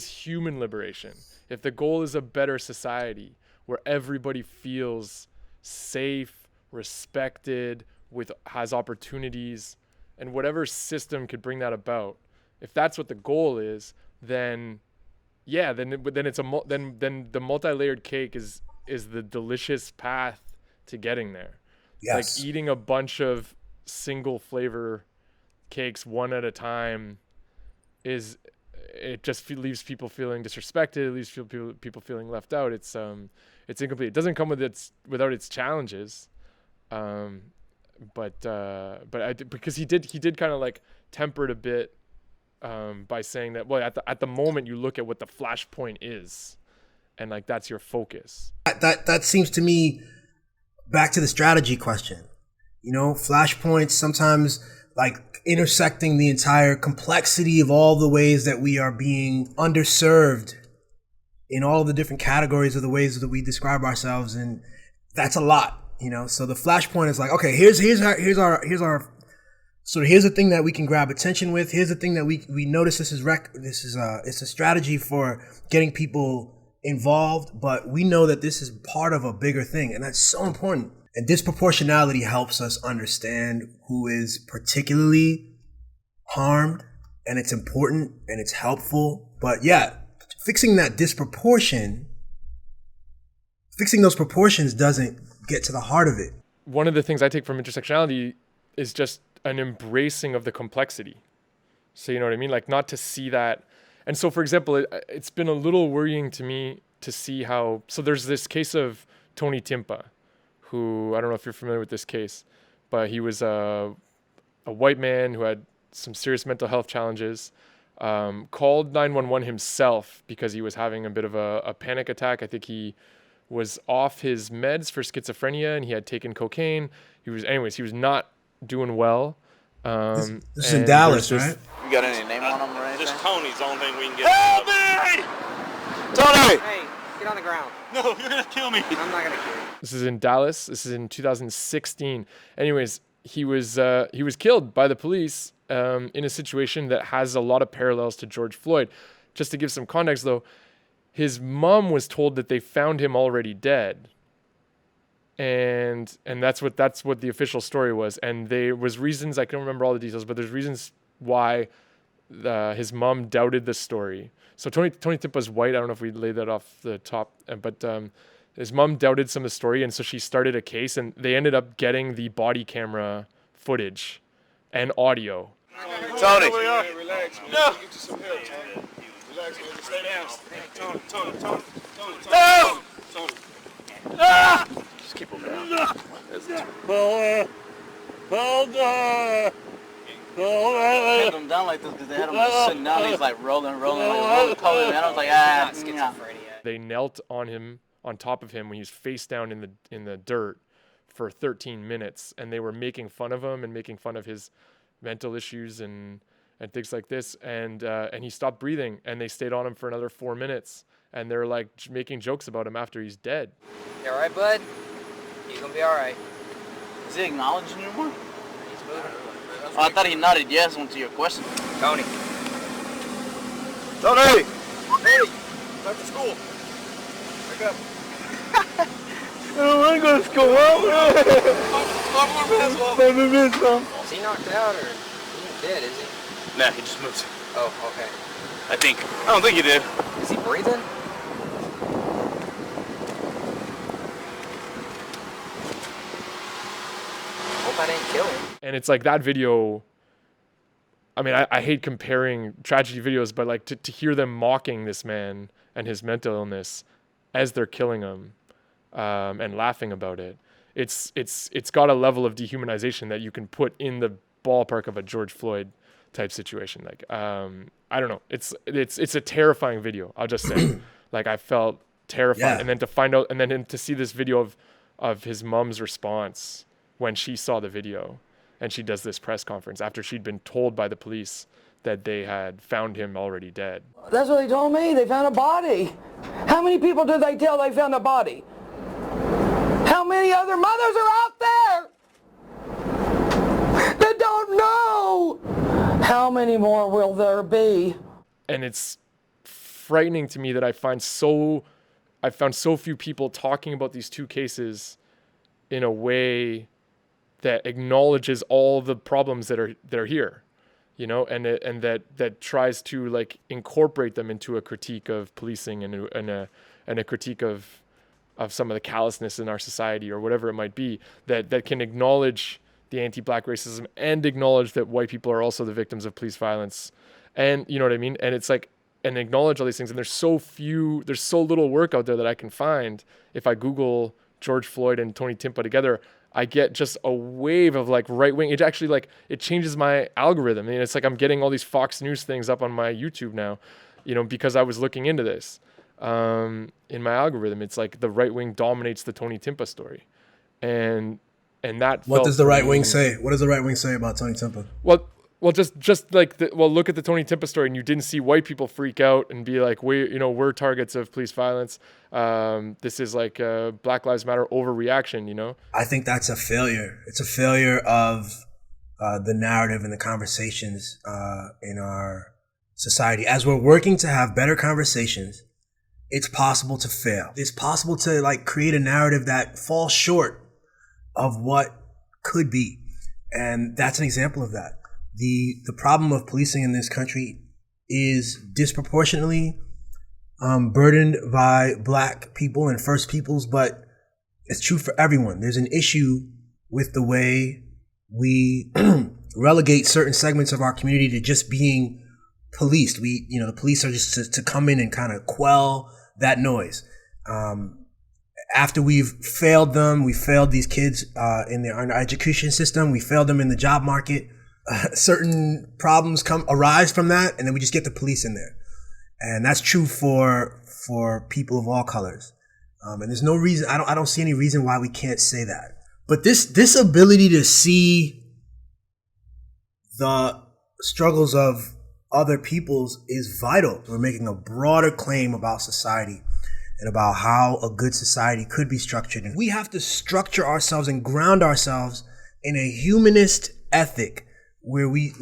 human liberation, if the goal is a better society where everybody feels safe, respected, has opportunities, and whatever system could bring that about, if that's what the goal is, then the multi-layered cake is the delicious path to getting there. Yes. Like, eating a bunch of single flavor cakes one at a time it just leaves people feeling disrespected. It leaves people feeling left out. It's incomplete. It doesn't come without its challenges. Because he did kind of like temper it a bit by saying that, well, at the moment you look at what the flashpoint is, and like that's your focus. That seems to me back to the strategy question. Flashpoints sometimes, like, intersecting the entire complexity of all the ways that we are being underserved in all the different categories of the ways that we describe ourselves, and that's a lot. So the flashpoint is like, okay, here's our so here's the thing that we can grab attention with. Here's the thing that we notice it's a strategy for getting people involved, but we know that this is part of a bigger thing, and that's so important. And disproportionality helps us understand who is particularly harmed, and it's important and it's helpful. But yeah, fixing those proportions doesn't get to the heart of it. One of the things I take from intersectionality is just an embracing of the complexity. So, you know what I mean? Like, not to see that. And so, for example, it's been a little worrying to me to see how, so there's this case of Tony Timpa, who, I don't know if you're familiar with this case, but he was a white man who had some serious mental health challenges, called 911 himself because he was having a bit of a panic attack. I think he was off his meds for schizophrenia, and he had taken cocaine. He was not doing well. This is in Dallas, right? You got any name on him or anything? Just Tony's the only thing we can get. Help me! Tony! Hey, get on the ground. No, you're gonna kill me. I'm not gonna kill you. This is in Dallas. This is in 2016. Anyways, he was killed by the police in a situation that has a lot of parallels to George Floyd. Just to give some context, though, his mom was told that they found him already dead. And that's what the official story was. And there was reasons, I can't remember all the details, but there's reasons why his mom doubted the story. So Tony Timpa's white. I don't know if we laid that off the top, but his mom doubted some of the story, and so she started a case, and they ended up getting the body camera footage and audio. Tony! Relax, man. No! Get you some help, Tony. Relax, man. Just stay down. Tony. No! Tony. Ah! Just keep him down. pinned him down like this because they had him just sitting down. He's like rolling, like rolling totally. And I was like, They knelt on top of him when he was face down in the dirt for 13 minutes, and they were making fun of him and making fun of his mental issues and things like this. And he stopped breathing, and they stayed on him for another 4 minutes, and they're like making jokes about him after he's dead. You all right, bud? You gonna be all right. Is he acknowledging you more? He's moving. Oh, I thought he nodded yes to your question. Tony. Tony! Hey, back to school. Wake up. I don't want to go to school. Is he knocked out or he ain't dead, is he? Nah, he just moved. Oh, okay. I think. I don't think he did. Is he breathing? Hope I didn't kill him. And it's like that video, I mean, I hate comparing tragedy videos, but like to hear them mocking this man and his mental illness as they're killing him, and laughing about it, it's got a level of dehumanization that you can put in the ballpark of a George Floyd type situation. Like, I don't know, it's a terrifying video, I'll just say. Like, I felt terrified. Yeah. And then to find out, and then to see this video of his mom's response when she saw the video, and she does this press conference after she'd been told by the police that they had found him already dead. That's what they told me. They found a body. How many people did they tell they found a body? How many other mothers are out there that don't know? How many more will there be? And it's frightening to me that I found so few people talking about these two cases in a way that acknowledges all the problems that are here, you know, and that tries to like incorporate them into a critique of policing and a critique of some of the callousness in our society or whatever it might be, that can acknowledge the anti-black racism and acknowledge that white people are also the victims of police violence, and you know what I mean. And it's like, and acknowledge all these things. And there's so little work out there that I can find. If I Google George Floyd and Tony Timpa together, I get just a wave of like right wing. It actually like, it changes my algorithm. I mean, it's like I'm getting all these Fox News things up on my YouTube now, you know, because I was looking into this in my algorithm. It's like the right wing dominates the Tony Timpa story, and that. What does the right wing say? What does the right wing say about Tony Timpa? Well, just like look at the Tony Timpa story, and you didn't see white people freak out and be like, we're targets of police violence. This is like a Black Lives Matter overreaction, you know? I think that's a failure. It's a failure of the narrative and the conversations in our society. As we're working to have better conversations, it's possible to fail. It's possible to like create a narrative that falls short of what could be. And that's an example of that. The problem of policing in this country is disproportionately burdened by Black people and First Peoples, but it's true for everyone. There's an issue with the way we relegate certain segments of our community to just being policed. The police are just to come in and kind of quell that noise. After we've failed them, we failed these kids in our education system, we failed them in the job market. Certain problems arise from that, and then we just get the police in there, and that's true for people of all colors. And there's no reason, I don't see any reason why we can't say that. But this ability to see the struggles of other peoples is vital. We're making a broader claim about society and about how a good society could be structured, and we have to structure ourselves and ground ourselves in a humanist ethic, where we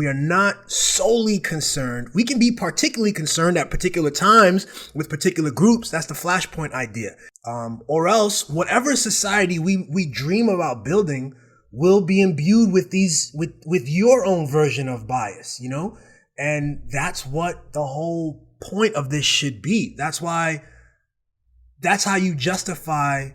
are not solely concerned. We can be particularly concerned at particular times with particular groups. That's the flashpoint idea. Or else whatever society we dream about building will be imbued with with your own version of bias, you know? And that's what the whole point of this should be. That's how you justify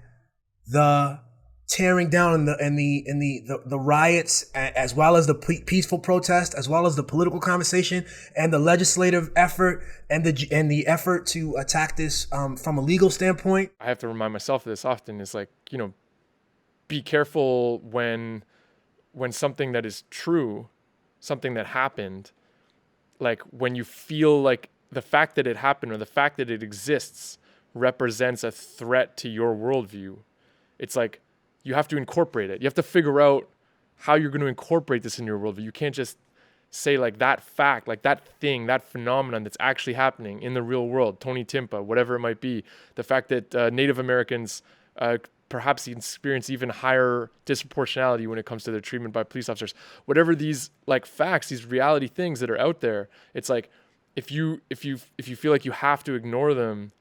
the tearing down and the riots, as well as the peaceful protest, as well as the political conversation and the legislative effort and the effort to attack this from a legal standpoint. I have to remind myself of this often. Is like, you know, be careful when something that is true something that happened, like when you feel like the fact that it happened or the fact that it exists represents a threat to your worldview, it's like you have to incorporate it. You have to figure out how you're going to incorporate this in your worldview. You can't just say like that fact, like that thing, that phenomenon that's actually happening in the real world, Tony Timpa, whatever it might be, the fact that Native Americans perhaps experience even higher disproportionality when it comes to their treatment by police officers, whatever these like facts, these reality things that are out there, it's like if you feel like you have to ignore them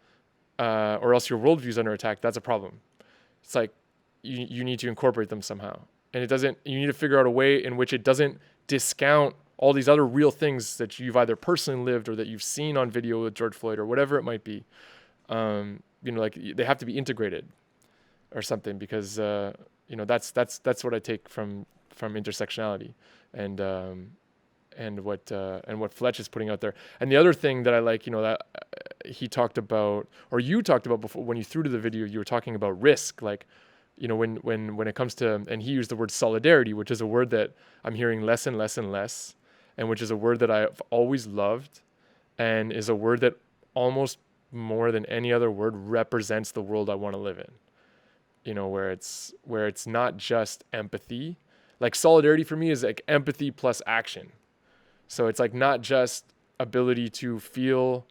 or else your worldview is under attack, that's a problem. It's like you need to incorporate them somehow. And you need to figure out a way in which it doesn't discount all these other real things that you've either personally lived or that you've seen on video with George Floyd or whatever it might be. Like they have to be integrated or something, because that's what I take from intersectionality and what Fletch is putting out there. And the other thing that I like, that he talked about, or you talked about before when you threw to the video, you were talking about risk, like, when it comes to, and he used the word solidarity, which is a word that I'm hearing less and less and less, and which is a word that I've always loved, and is a word that almost more than any other word represents the world I want to live in. Where it's not just empathy. Like solidarity for me is like empathy plus action. So it's like not just ability to feel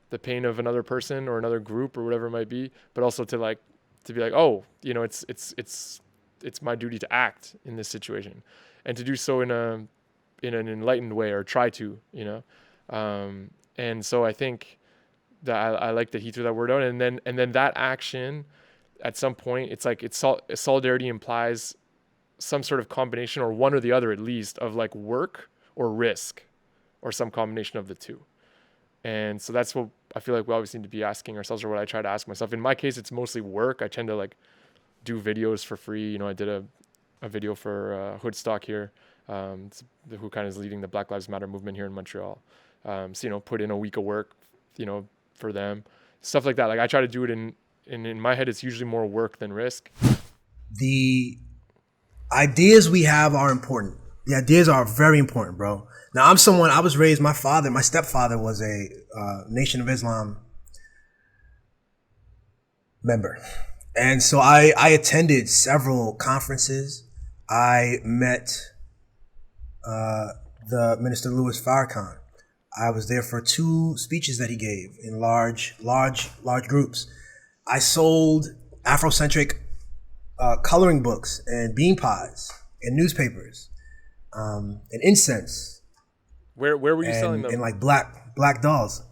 the pain of another person or another group or whatever it might be, but also to be like, oh, it's my duty to act in this situation, and to do so in an enlightened way, or try to, and so I think that I like that he threw that word out, and then that action at some point, it's like solidarity implies some sort of combination, or one or the other at least, of like work or risk, or some combination of the two. And so that's what I feel like we always need to be asking ourselves, or what I try to ask myself. In my case, it's mostly work. I tend to like do videos for free. I did a video for Hoodstock here, who kind of is leading the Black Lives Matter movement here in Montreal. So, put in a week of work, for them, stuff like that. Like I try to do it in my head, it's usually more work than risk. The ideas we have are important. The ideas are very important, bro. Now, I was raised, my stepfather was a Nation of Islam member. And so I attended several conferences. I met the Minister Louis Farrakhan. I was there for 2 speeches that he gave in large groups. I sold Afrocentric coloring books and bean pies and newspapers and incense. Where were you selling them? And like black dolls.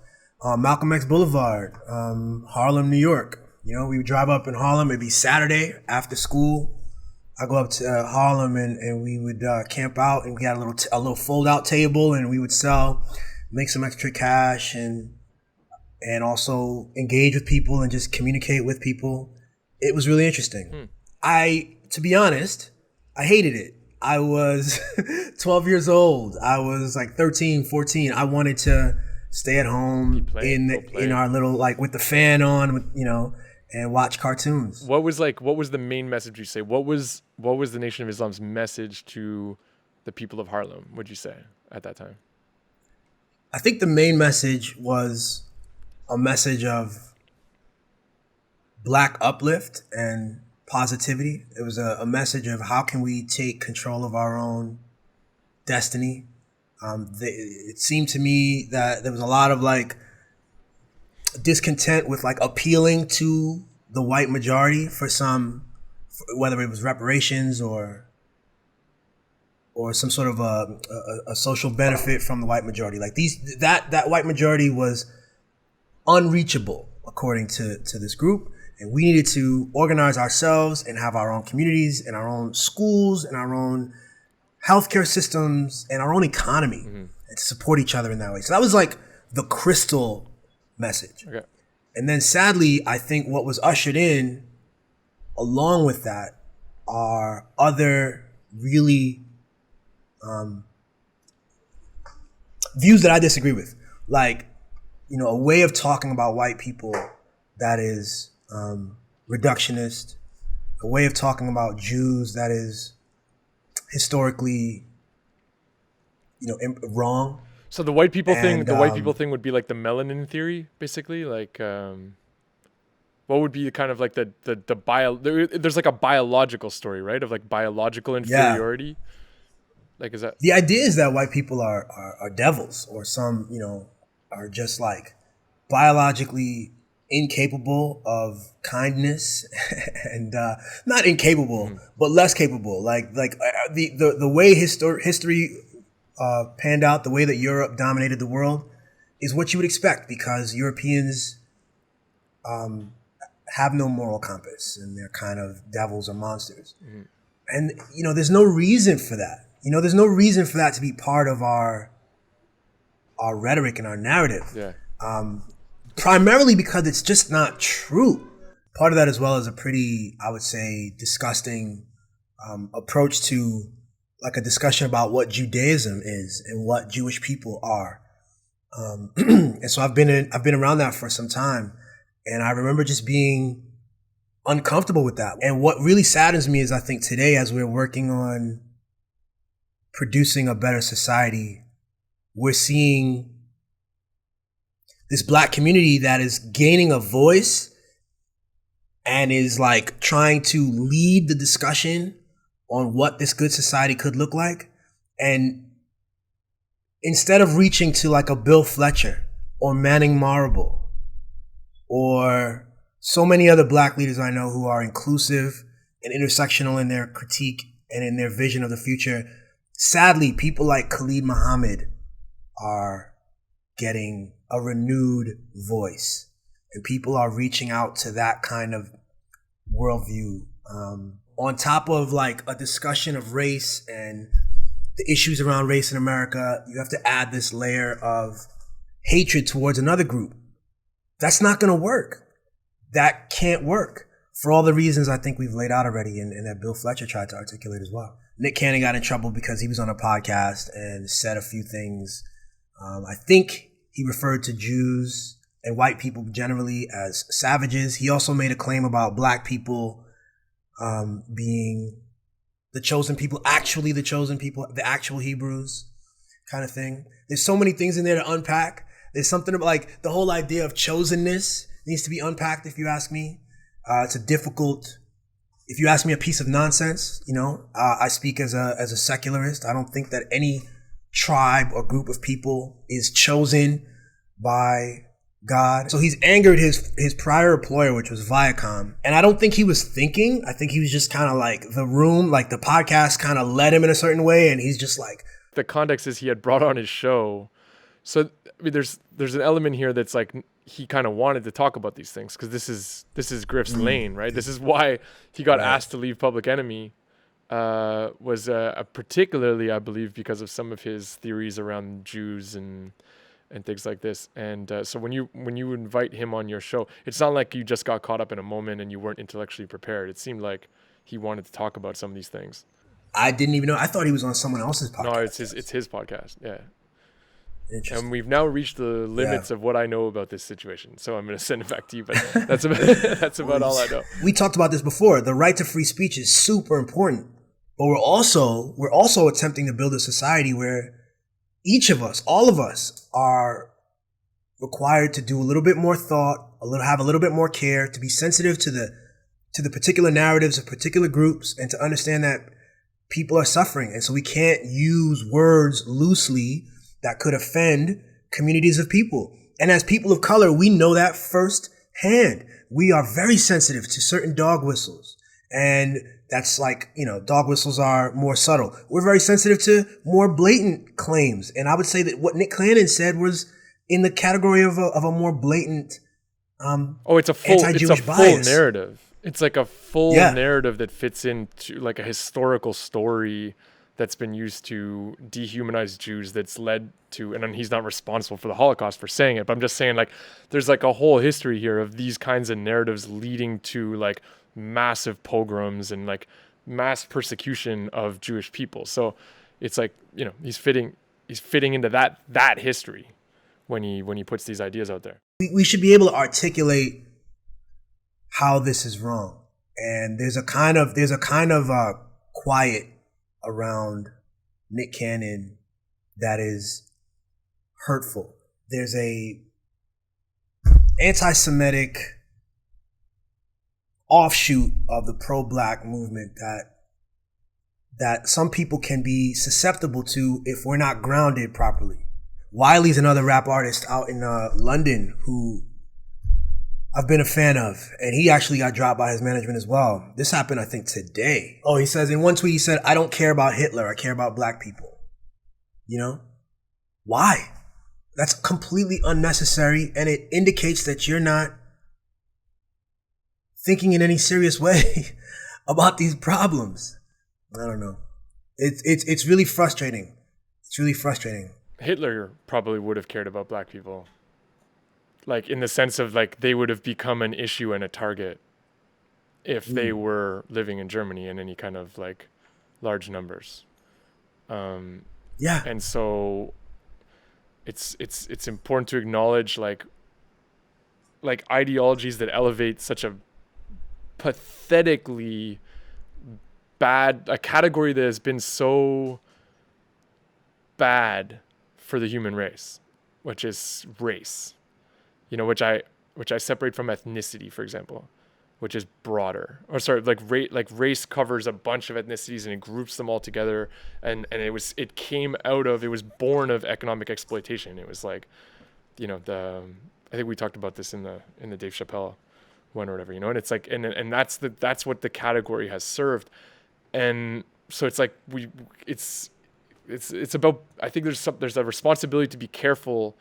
Malcolm X Boulevard, Harlem, New York. We would drive up in Harlem. It'd be Saturday after school. I go up to Harlem and we would camp out, and we had a little fold out table, and we would make some extra cash and also engage with people and just communicate with people. It was really interesting. To be honest, I hated it. I was 12 years old. I was like 13, 14. I wanted to stay at home in our little, like with the fan on, and watch cartoons. What was the main message you say? What was the Nation of Islam's message to the people of Harlem, would you say, at that time? I think the main message was a message of Black uplift and positivity. It was a message of how can we take control of our own destiny. It seemed to me that there was a lot of like discontent with like appealing to the white majority for whether it was reparations or some sort of a social benefit from the white majority. Like that white majority was unreachable according to this group. And we needed to organize ourselves and have our own communities and our own schools and our own healthcare systems and our own economy, and to support each other in that way. So that was like the crystal message. Okay. And then sadly, I think what was ushered in along with that are other really views that I disagree with. Like, a way of talking about white people that is reductionist, a way of talking about Jews that is historically wrong. So the white people thing, And, the white people thing would be like the melanin theory, basically. Like, what would be kind of like there's like a biological story, right? Of like biological inferiority. Like, is that the idea is that white people are devils, or some, are just like biologically incapable of kindness and not incapable, but less capable. Like the way history panned out, the way that Europe dominated the world is what you would expect, because Europeans have no moral compass and they're kind of devils or monsters. And, there's no reason for that. There's no reason for that to be part of our rhetoric and our narrative. Yeah. Primarily because it's just not true. Part of that as well is a pretty, I would say, disgusting approach to like a discussion about what Judaism is and what Jewish people are. And so I've been around that for some time, and I remember just being uncomfortable with that. And what really saddens me is I think today, as we're working on producing a better society, we're seeing this Black community that is gaining a voice and is like trying to lead the discussion on what this good society could look like. And instead of reaching to like a Bill Fletcher or Manning Marable or so many other Black leaders I know who are inclusive and intersectional in their critique and in their vision of the future, sadly, people like Khalid Muhammad are getting a renewed voice, and people are reaching out to that kind of worldview. On top of like a discussion of race and the issues around race in America, you have to add this layer of hatred towards another group. That's not going to work. That can't work for all the reasons I think we've laid out already and that Bill Fletcher tried to articulate as well. Nick Cannon got in trouble because he was on a podcast and said a few things. I think he referred to Jews and white people generally as savages. He also made a claim about Black people being the chosen people, actually the chosen people, the actual Hebrews kind of thing. There's so many things in there to unpack. There's something about like the whole idea of chosenness needs to be unpacked, if you ask me. It's if you ask me, a piece of nonsense. I speak as a secularist. I don't think that any tribe or group of people is chosen by God. So he's angered his prior employer, which was Viacom. And I don't think he was thinking. I think he was just kind of like the room, like the podcast kind of led him in a certain way. And he's just like. The context is he had brought on his show. So I mean, there's an element here that's like he kind of wanted to talk about these things because this is Griff's lane, right? This is why he got asked to leave Public Enemy. Was particularly, I believe, because of some of his theories around Jews and things like this. And so when you invite him on your show, it's not like you just got caught up in a moment and you weren't intellectually prepared. It seemed like he wanted to talk about some of these things. I didn't even know. I thought he was on someone else's podcast. No, it's his podcast. Yeah. And we've now reached the limits of what I know about this situation. So I'm going to send it back to you. But that's about all I know. We talked about this before. The right to free speech is super important. But we're also attempting to build a society where each of us, all of us, are required to do a little bit more thought, have a little bit more care, to be sensitive to the particular narratives of particular groups, and to understand that people are suffering. And so we can't use words loosely that could offend communities of people. And as people of color, we know that firsthand. We are very sensitive to certain dog whistles. And that's like, dog whistles are more subtle. We're very sensitive to more blatant claims. And I would say that what Nick Cannon said was in the category of a more blatant it's a full narrative. It's like a full narrative that fits into like a historical story that's been used to dehumanize Jews, that's led to, and he's not responsible for the Holocaust for saying it, but I'm just saying like there's like a whole history here of these kinds of narratives leading to like massive pogroms and like mass persecution of Jewish people. So it's like, he's fitting into that history when he puts these ideas out there. We should be able to articulate how this is wrong. And there's a kind of quiet around Nick Cannon that is hurtful. There's a anti-Semitic offshoot of the pro-black movement that some people can be susceptible to if we're not grounded properly. Wiley's another rap artist out in London who I've been a fan of, and he actually got dropped by his management as well. This happened, I think, today. Oh, he says in one tweet, he said, "I don't care about Hitler. I care about black people." You know? Why? That's completely unnecessary, and it indicates that you're not thinking in any serious way about these problems. I don't know. It's really frustrating. It's really frustrating. Hitler probably would have cared about black people. Like, in the sense of, like, they would have become an issue and a target if they were living in Germany in any kind of, like, large numbers. Yeah. And so it's important to acknowledge, like ideologies that elevate such a pathetically bad, a category that has been so bad for the human race, which is race, you know, which I separate from ethnicity, for example, which is broader. Or sorry, like race covers a bunch of ethnicities and it groups them all together, and it was born of economic exploitation. It was like, you know, I think we talked about this in the Dave Chappelle one or whatever, you know, and it's like, and that's what the category has served. And so it's like it's about, I think there's a responsibility to be careful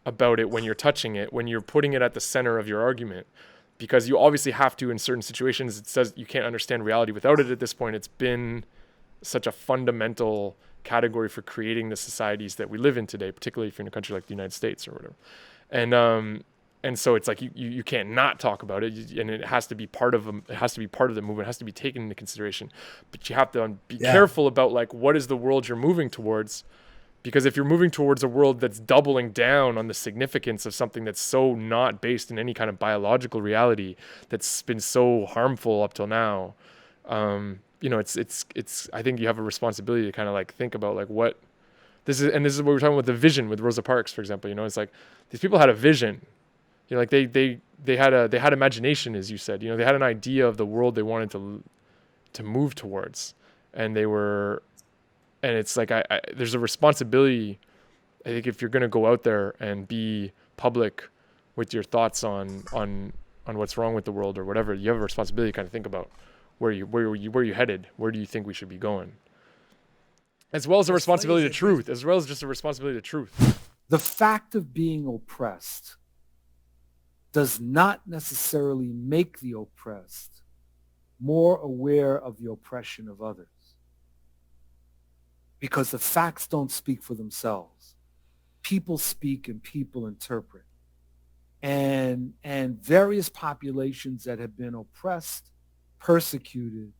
about it when you're touching it, when you're putting it at the center of your argument, because you obviously have to in certain situations. It says you can't understand reality without it at this point. It's been such a fundamental category for creating the societies that we live in today, particularly if you're in a country like the United States or whatever. And so it's like you can't not talk about it, and it has to be part of the movement. It has to be taken into consideration. But you have to be careful about, like, what is the world you're moving towards, because if you're moving towards a world that's doubling down on the significance of something that's so not based in any kind of biological reality, that's been so harmful up till now, you know, it's I think you have a responsibility to kind of, like, think about, like, what this is. And this is what we're talking about, the vision with Rosa Parks, for example. You know, it's like these people had a vision. You know, like they had imagination, as you said. You know, they had an idea of the world they wanted to move towards, and it's like there's a responsibility, I think, if you're going to go out there and be public with your thoughts on what's wrong with the world or whatever, you have a responsibility to kind of think about where you headed, where do you think we should be going, as well as a responsibility to truth, as well as just a responsibility to truth. The fact of being oppressed does not necessarily make the oppressed more aware of the oppression of others, because the facts don't speak for themselves. People speak and people interpret. And various populations that have been oppressed, persecuted,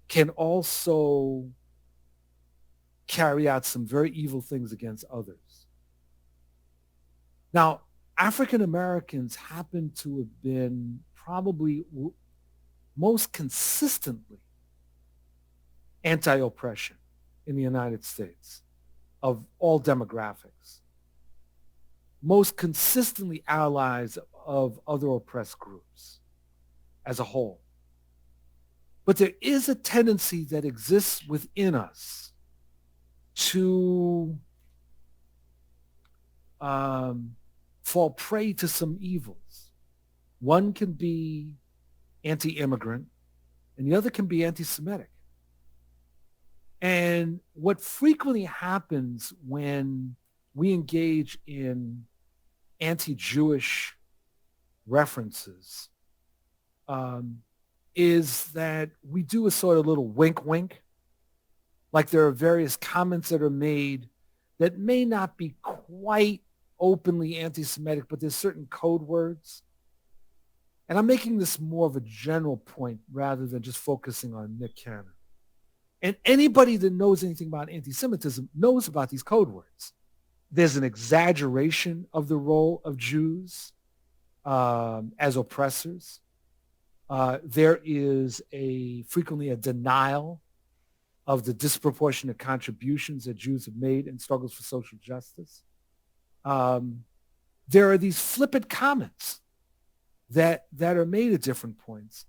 can also carry out some very evil things against others. Now, African Americans happen to have been probably most consistently anti-oppression in the United States of all demographics, most consistently allies of other oppressed groups as a whole. But there is a tendency that exists within us to fall prey to some evils. One can be anti-immigrant, and the other can be anti-Semitic. And what frequently happens when we engage in anti-Jewish references is that we do a sort of little wink-wink. Like, there are various comments that are made that may not be quite openly anti-Semitic, but there's certain code words. And I'm making this more of a general point rather than just focusing on Nick Cannon. And anybody that knows anything about anti-Semitism knows about these code words. There's an exaggeration of the role of Jews as oppressors. There is frequently a denial of the disproportionate contributions that Jews have made in struggles for social justice. There are these flippant comments that are made at different points.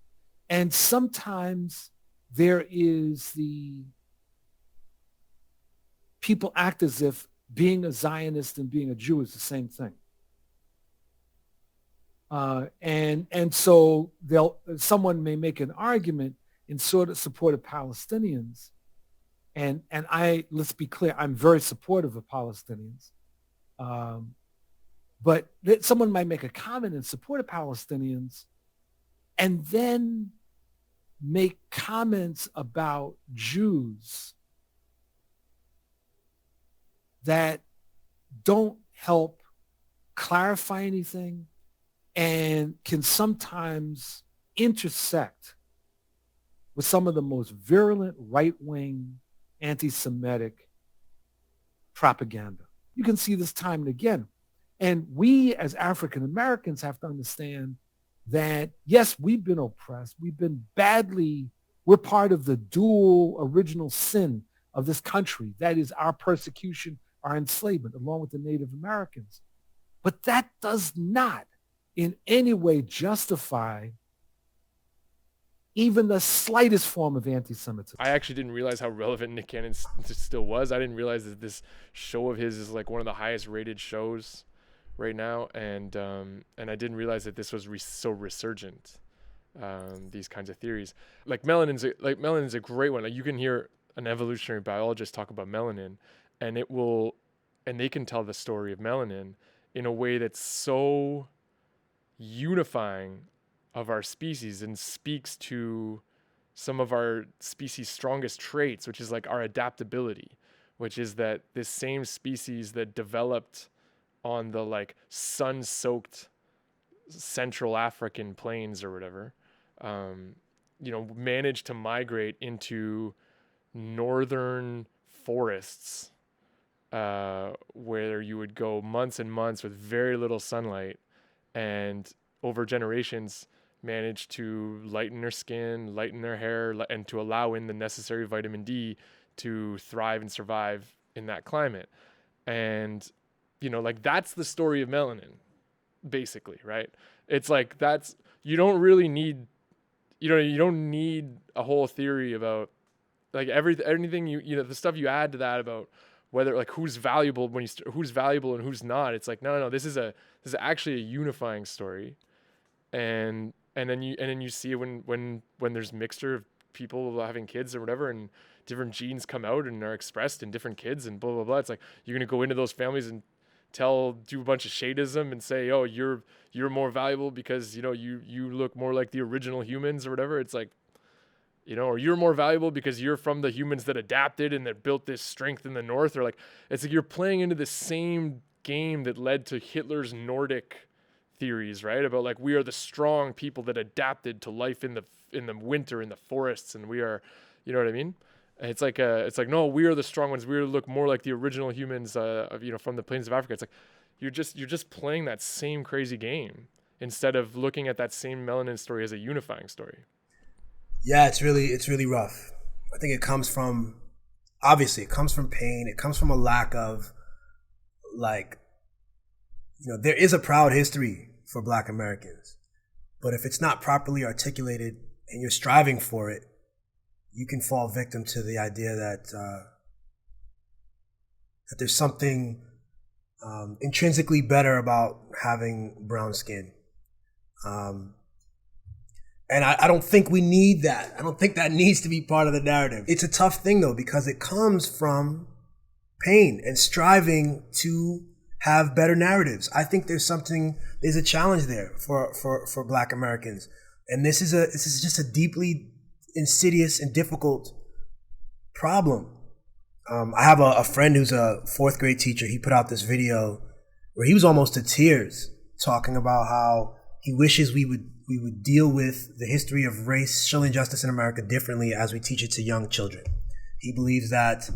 And sometimes there is people act as if being a Zionist and being a Jew is the same thing. And so someone may make an argument in sort of support of Palestinians. And let's be clear, I'm very supportive of Palestinians. But someone might make a comment in support of Palestinians and then make comments about Jews that don't help clarify anything and can sometimes intersect with some of the most virulent right-wing anti-Semitic propaganda. You can see this time and again. And we as African Americans have to understand that, yes, we've been oppressed. We're part of the dual original sin of this country. That is our persecution, our enslavement, along with the Native Americans. But that does not in any way justify even the slightest form of anti-Semitism. I actually didn't realize how relevant Nick Cannon still was. I didn't realize that this show of his is like one of the highest rated shows right now, and I didn't realize that this was so resurgent. These kinds of theories, like melanin's a great one. Like, you can hear an evolutionary biologist talk about melanin, and they can tell the story of melanin in a way that's so unifying of our species and speaks to some of our species' strongest traits, which is like our adaptability, which is that this same species that developed on the like sun-soaked Central African plains or whatever, managed to migrate into northern forests, where you would go months and months with very little sunlight, and over generations managed to lighten their skin, lighten their hair, and to allow in the necessary vitamin D to thrive and survive in that climate. And, that's the story of melanin, basically, right? It's like, you don't really need, you don't need a whole theory about like anything the stuff you add to that about whether like who's valuable who's valuable and who's not. It's like, no, this is actually a unifying story. And then you see it when there's mixture of people having kids or whatever, and different genes come out and are expressed in different kids and blah, blah, blah. It's like, you're going to go into those families and do a bunch of shadism and say, oh, you're more valuable because, you look more like the original humans or whatever. It's like, or you're more valuable because you're from the humans that adapted and that built this strength in the North, or like, it's like you're playing into the same game that led to Hitler's Nordic theories, right? About like, we are the strong people that adapted to life in the winter in the forests, and we are, you know what I mean? And it's like no, we are the strong ones. We look more like the original humans, from the plains of Africa. It's like you're just playing that same crazy game instead of looking at that same melanin story as a unifying story. Yeah, it's really rough. I think it comes from pain. It comes from a lack of there is a proud history for Black Americans, but if it's not properly articulated and you're striving for it, you can fall victim to the idea that there's something intrinsically better about having brown skin. And I don't think we need that. I don't think that needs to be part of the narrative. It's a tough thing, though, because it comes from pain and striving to have better narratives. I think there's a challenge there for Black Americans. And this is just a deeply insidious and difficult problem. I have a friend who's a fourth grade teacher. He put out this video where he was almost to tears talking about how he wishes we would deal with the history of racial injustice in America differently as we teach it to young children. He believes that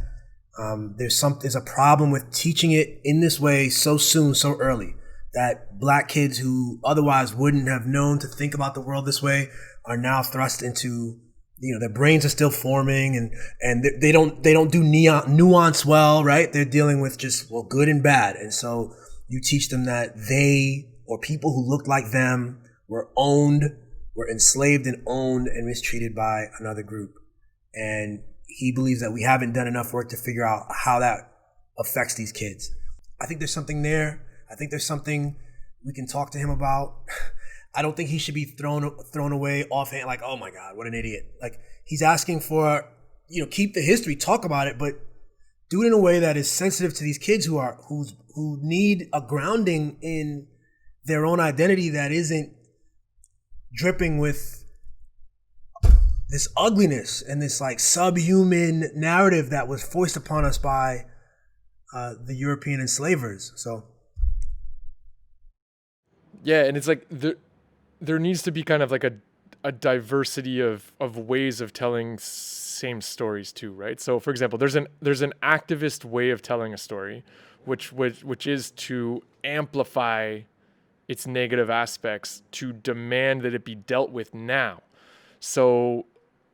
there's a problem with teaching it in this way so soon, so early, that Black kids who otherwise wouldn't have known to think about the world this way are now thrust into their brains are still forming, and they don't do nuance well, right? They're dealing with just, well, good and bad. And so you teach them that they, or people who looked like them, were enslaved and owned and mistreated by another group. And he believes that we haven't done enough work to figure out how that affects these kids. I think there's something there. I think there's something we can talk to him about. I don't think he should be thrown away offhand, like, oh my God, what an idiot. Like, he's asking for, keep the history, talk about it, but do it in a way that is sensitive to these kids who need a grounding in their own identity that isn't dripping with this ugliness and this like subhuman narrative that was foisted upon us by the European enslavers. So yeah, and it's like there needs to be kind of like a diversity of ways of telling same stories too, right? So for example, there's an activist way of telling a story, which is to amplify its negative aspects, to demand that it be dealt with now. So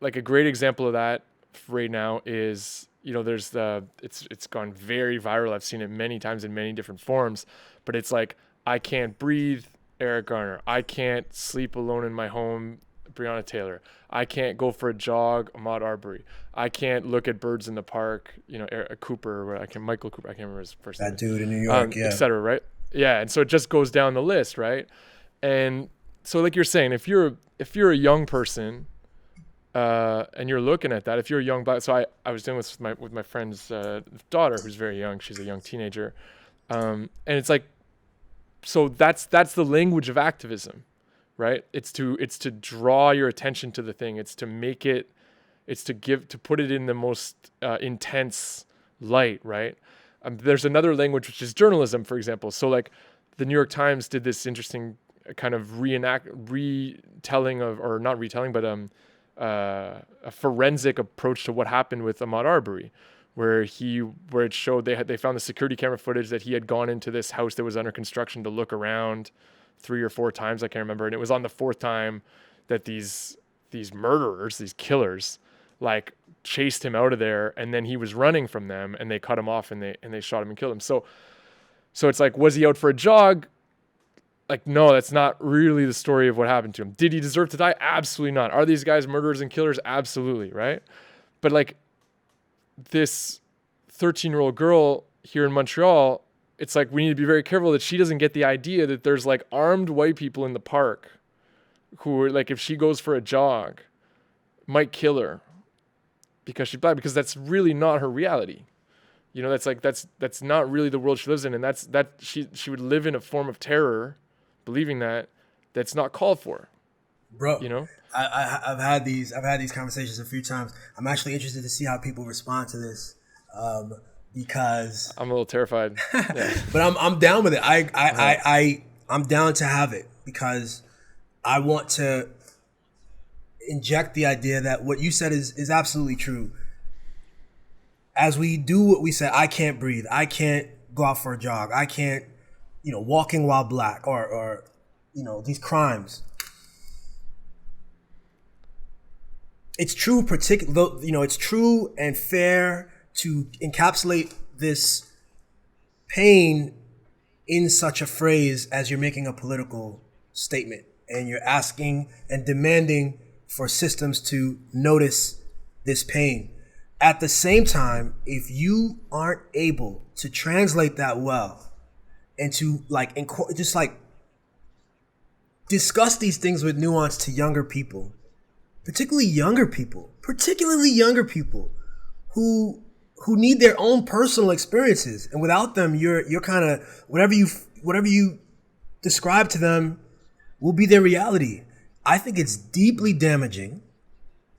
like a great example of that right now is, there's it's gone very viral. I've seen it many times in many different forms, but it's like, I can't breathe, Eric Garner. I can't sleep alone in my home, Breonna Taylor. I can't go for a jog, Ahmaud Arbery. I can't look at birds in the park, Eric Cooper, Michael Cooper, I can't remember his first name. That dude in New York, et cetera, right? Yeah, and so it just goes down the list, right? And so like you're saying, if you're a young person, and you're looking at that, if you're a young black, so I was dealing with my friend's daughter, who's very young. She's a young teenager, and it's like, so that's the language of activism, right? It's to draw your attention to the thing. It's to make it, to put it in the most intense light, right? There's another language, which is journalism, for example. So like the New York Times did this interesting kind of retelling of, or not retelling, but a forensic approach to what happened with Ahmaud Arbery, where it showed they found the security camera footage that he had gone into this house that was under construction to look around 3 or 4 times, I can't remember, and it was on the 4th time that these murderers, these killers, like chased him out of there, and then he was running from them, and they cut him off, and they shot him and killed him. So it's like, was he out for a jog? Like, no, that's not really the story of what happened to him. Did he deserve to die? Absolutely not. Are these guys murderers and killers? Absolutely, right? But like this 13-year-old girl here in Montreal, it's like we need to be very careful that she doesn't get the idea that there's like armed white people in the park who are like, if she goes for a jog, might kill her because she's black, because that's really not her reality. That's not really the world she lives in, and she would live in a form of terror, believing that's not called for. Bro, I've had these conversations a few times. I'm actually interested to see how people respond to this, because I'm a little terrified. Yeah. But I'm down with it. I'm down to have it, because I want to inject the idea that what you said is absolutely true. As we do what we said, I can't breathe, I can't go out for a jog, I can't, walking while black, or these crimes. It's true, it's true and fair to encapsulate this pain in such a phrase as you're making a political statement, and you're asking and demanding for systems to notice this pain. At the same time, if you aren't able to translate that well and to discuss these things with nuance to younger people, particularly younger people who need their own personal experiences, and without them, you're kind of whatever you describe to them will be their reality. I think it's deeply damaging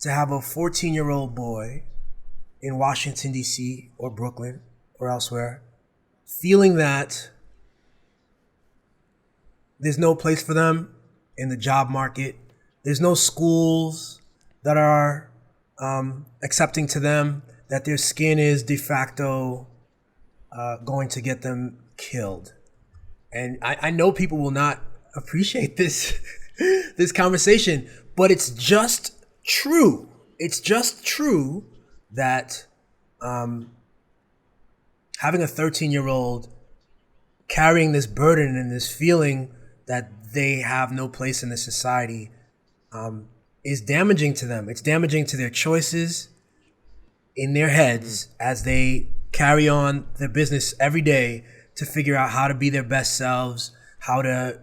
to have a 14-year-old boy in Washington, D.C. or Brooklyn or elsewhere feeling that there's no place for them in the job market. There's no schools that are accepting to them, that their skin is de facto going to get them killed. And I know people will not appreciate this conversation, but it's just true. it's just true that having a 13-year-old carrying this burden and this feeling that they have no place in this society is damaging to them. It's damaging to their choices in their heads as they carry on their business every day to figure out how to be their best selves, how to,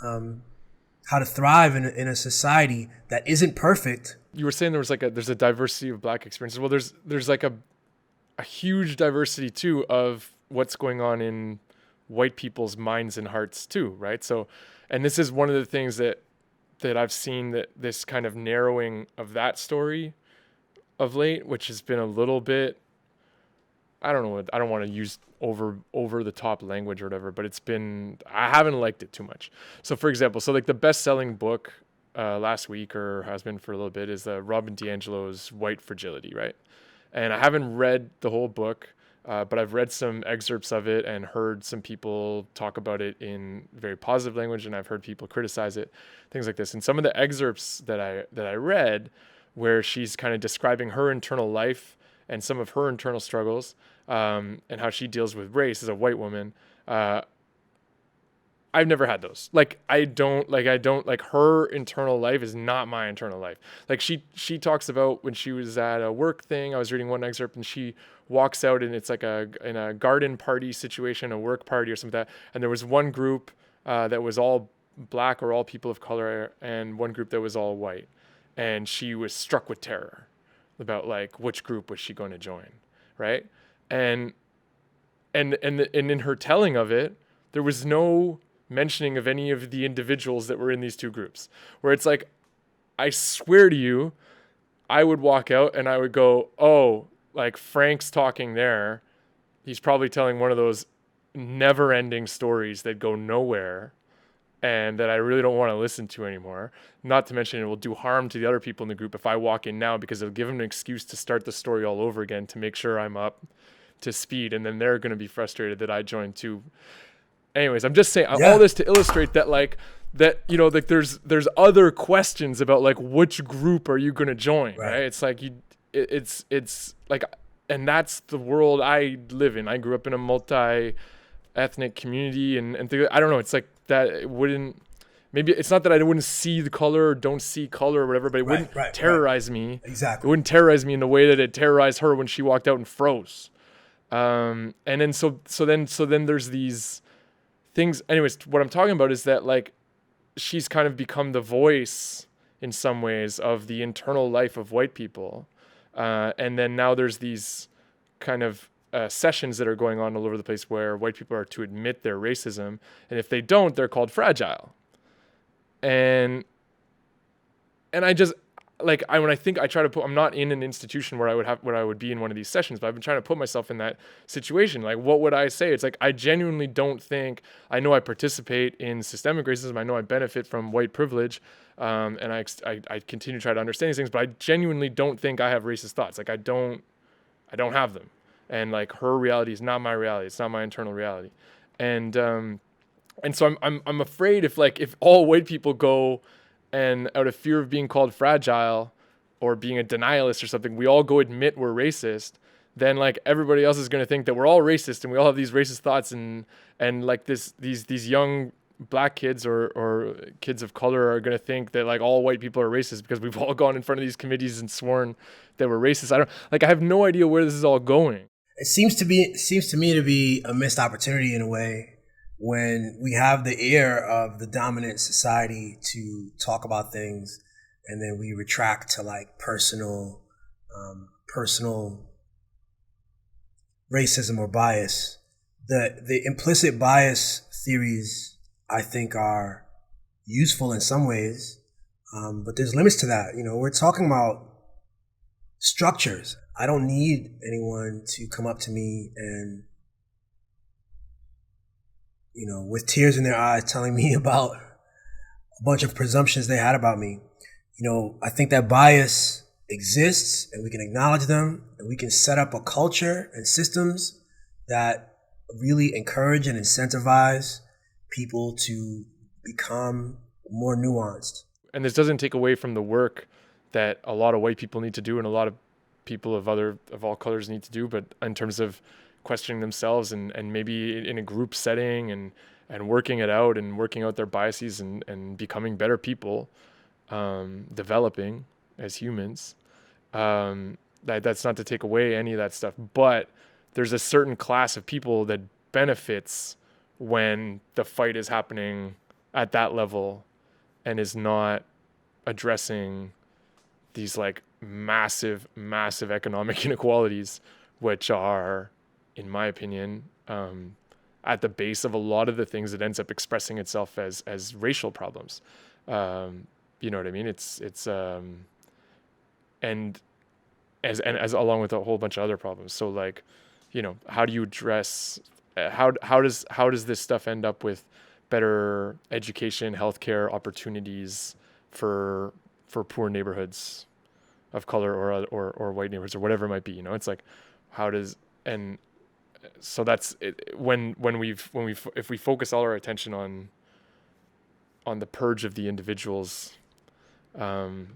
how to thrive in a society that isn't perfect. You were saying there's a diversity of Black experiences. Well, there's like a huge diversity too of what's going on in white people's minds and hearts too, right? So, and this is one of the things that I've seen, that this kind of narrowing of that story of late, which has been a little bit, I don't want to use over the top language or whatever, but I haven't liked it too much. So for example, like the best selling book last week, or has been for a little bit, is Robin DiAngelo's White Fragility, right? And I haven't read the whole book, but I've read some excerpts of it and heard some people talk about it in very positive language, and I've heard people criticize it, things like this. And some of the excerpts that I read, where she's kind of describing her internal life and some of her internal struggles, and how she deals with race as a white woman, I've never had those. I don't her internal life is not my internal life. Like she talks about when she was at a work thing. I was reading one excerpt, and she walks out, and it's like in a garden party situation, a work party or something like that. And there was one group that was all Black or all people of color, and one group that was all white. And she was struck with terror about like which group was she going to join, right? And in her telling of it, there was no mentioning of any of the individuals that were in these two groups, where it's like, I swear to you, I would walk out and I would go, oh, like Frank's talking there. He's probably telling one of those never ending stories that go nowhere and that I really don't want to listen to anymore. Not to mention it will do harm to the other people in the group if I walk in now, because it'll give them an excuse to start the story all over again to make sure I'm up to speed. And then they're going to be frustrated that I joined too. Anyways, I'm just saying all this to illustrate that, like, that, you know, like there's other questions about like which group are you going to join, right? It's like it's like, and that's the world I live in. I grew up in a multi-ethnic community, and I don't know. It's like that. It wouldn't. Maybe it's not that I wouldn't see the color or don't see color or whatever, but it wouldn't terrorize me. Exactly. It wouldn't terrorize me in the way that it terrorized her when she walked out and froze. And then so then there's these things. Anyways, what I'm talking about is that like she's kind of become the voice in some ways of the internal life of white people. And then now there's these kind of sessions that are going on all over the place where white people are to admit their racism. And if they don't, they're called fragile. And I just, like, when I think I try to put, I'm not in an institution where I would be in one of these sessions, but I've been trying to put myself in that situation. Like, what would I say? It's like, I genuinely don't think, I know I participate in systemic racism. I know I benefit from white privilege. And I continue to try to understand these things, but I genuinely don't think I have racist thoughts. Like, I don't have them. And like, her reality is not my reality. It's not my internal reality. And so I'm afraid if all white people go and out of fear of being called fragile or being a denialist or something, we all go admit we're racist, then like everybody else is going to think that we're all racist and we all have these racist thoughts, and like these young Black kids or kids of color are going to think that like all white people are racist because we've all gone in front of these committees and sworn that we're racist. I have no idea where this is all going. It seems to me to be a missed opportunity in a way, when we have the ear of the dominant society to talk about things, and then we retract to like personal racism or bias. The implicit bias theories, I think, are useful in some ways, but there's limits to that. You know, we're talking about structures. I don't need anyone to come up to me and, you know, with tears in their eyes telling me about a bunch of presumptions they had about me. You know, I think that bias exists, and we can acknowledge them, and we can set up a culture and systems that really encourage and incentivize people to become more nuanced. And this doesn't take away from the work that a lot of white people need to do and a lot of people of all colors need to do, but in terms of questioning themselves and maybe in a group setting and working it out and working out their biases and becoming better people, developing as humans. That's not to take away any of that stuff, but there's a certain class of people that benefits when the fight is happening at that level and is not addressing these like massive economic inequalities, which are, in my opinion, at the base of a lot of the things that ends up expressing itself as racial problems. You know what I mean? It's and as along with a whole bunch of other problems. So like, you know, how do you address how does this stuff end up with better education, healthcare opportunities for poor neighborhoods of color or white neighborhoods or whatever it might be? You know, it's like, how does, and so that's it, if we focus all our attention on the purge of the individuals, then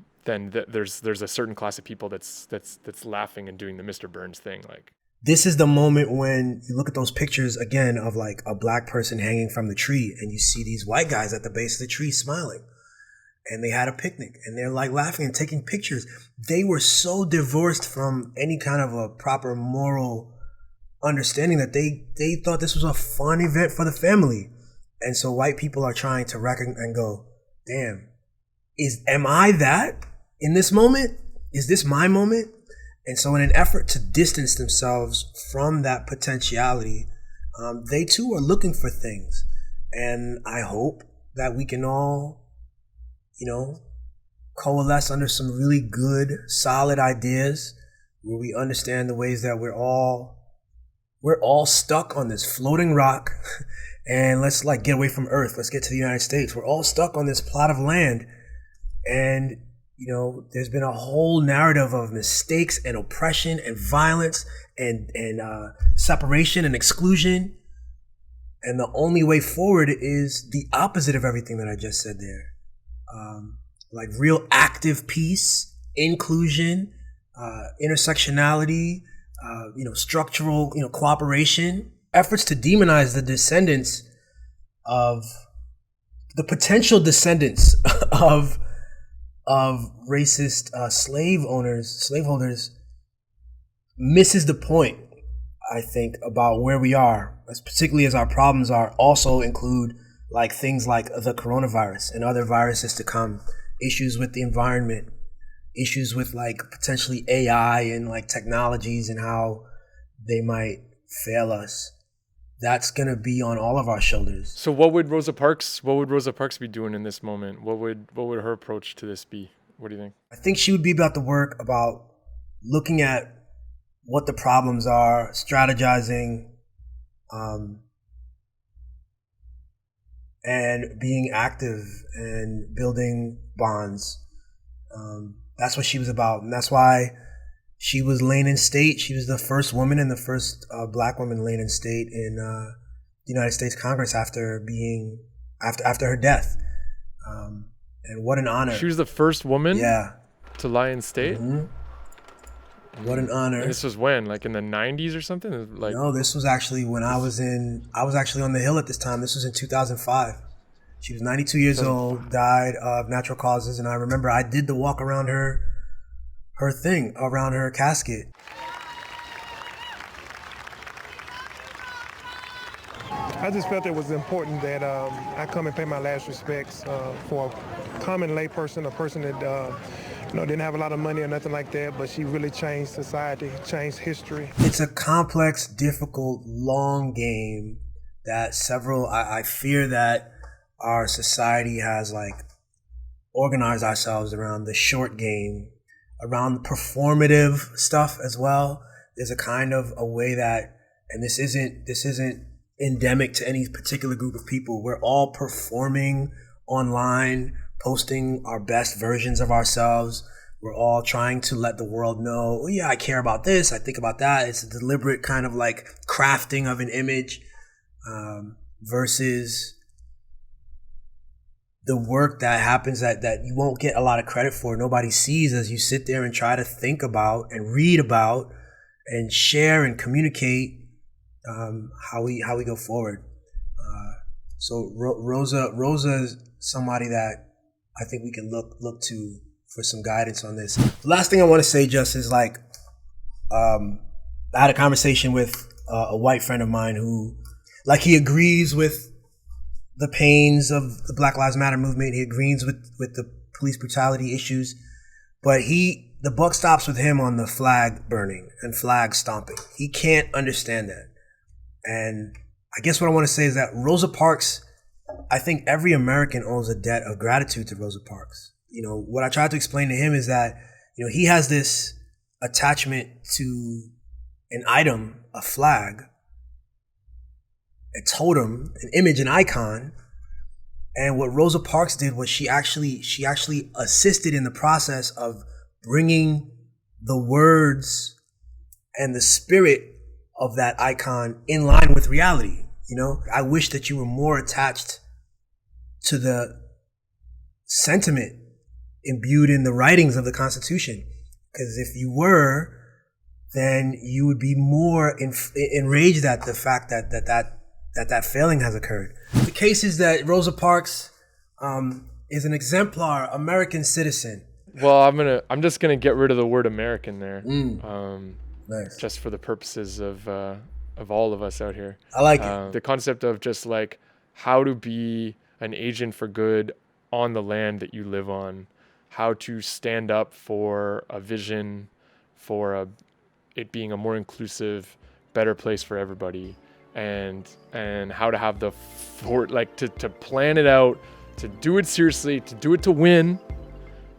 there's a certain class of people that's laughing and doing the Mr. Burns thing. Like, this is the moment when you look at those pictures again of like a black person hanging from the tree and you see these white guys at the base of the tree smiling, and they had a picnic and they're like laughing and taking pictures. They were so divorced from any kind of a proper moral understanding that they thought this was a fun event for the family. And so white people are trying to reckon and go, damn, am I that in this moment? Is this my moment? And so in an effort to distance themselves from that potentiality, they too are looking for things. And I hope that we can all, you know, coalesce under some really good, solid ideas where we understand the ways that we're all stuck on this floating rock and let's like get away from Earth. Let's get to the United States. We're all stuck on this plot of land. And, you know, there's been a whole narrative of mistakes and oppression and violence and separation and exclusion. And the only way forward is the opposite of everything that I just said there. Like real active peace, inclusion, intersectionality, structural, cooperation, efforts to demonize the descendants of the potential descendants of racist slaveholders misses the point, I think, about where we are, particularly as our problems also include like things like the coronavirus and other viruses to come, issues with the environment, issues with like potentially AI and like technologies and how they might fail us. That's gonna be on all of our shoulders. So what would Rosa Parks be doing in this moment? What would her approach to this be? What do you think? I think she would be about the work about looking at what the problems are, strategizing, and being active and building bonds. That's what she was about, and that's why she was laying in state. She was the first woman and the first black woman laying in state in the United States Congress after her death. And what an honor! She was the first woman, to lie in state. Mm-hmm. What an honor! And this was when, like in the 90s or something? Like, no, this was actually when I was actually on the Hill at this time. This was in 2005. She was 92 years old, died of natural causes, and I remember I did the walk around her thing, around her casket. I just felt it was important that I come and pay my last respects for a common layperson, a person that didn't have a lot of money or nothing like that, but she really changed society, changed history. It's a complex, difficult, long game that I fear that our society has like organized ourselves around the short game, around the performative stuff as well. There's a kind of a way that, and this isn't endemic to any particular group of people. We're all performing online, posting our best versions of ourselves. We're all trying to let the world know, oh yeah, I care about this, I think about that. It's a deliberate kind of like crafting of an image versus the work that happens that you won't get a lot of credit for, nobody sees, as you sit there and try to think about and read about and share and communicate how we go forward. So Rosa is somebody that I think we can look to for some guidance on this. The last thing I want to say, just is like, I had a conversation with a white friend of mine who, like, he agrees with the pains of the Black Lives Matter movement. He agrees with the police brutality issues, but the buck stops with him on the flag burning and flag stomping. He can't understand that. And I guess what I want to say is that Rosa Parks, I think every American owes a debt of gratitude to Rosa Parks. You know, what I tried to explain to him is that, you know, he has this attachment to an item, a flag, a totem, an image, an icon. And what Rosa Parks did was she actually assisted in the process of bringing the words and the spirit of that icon in line with reality. You know, I wish that you were more attached to the sentiment imbued in the writings of the Constitution, because if you were, then you would be more enraged at the fact that failing has occurred. The case is that Rosa Parks is an exemplar American citizen. Well, I'm just gonna get rid of the word American there, Nice. just for the purposes of all of us out here. I like it. The concept of just like how to be an agent for good on the land that you live on, how to stand up for a vision, for it being a more inclusive, better place for everybody, and how to have to plan it out, to do it seriously, to do it to win.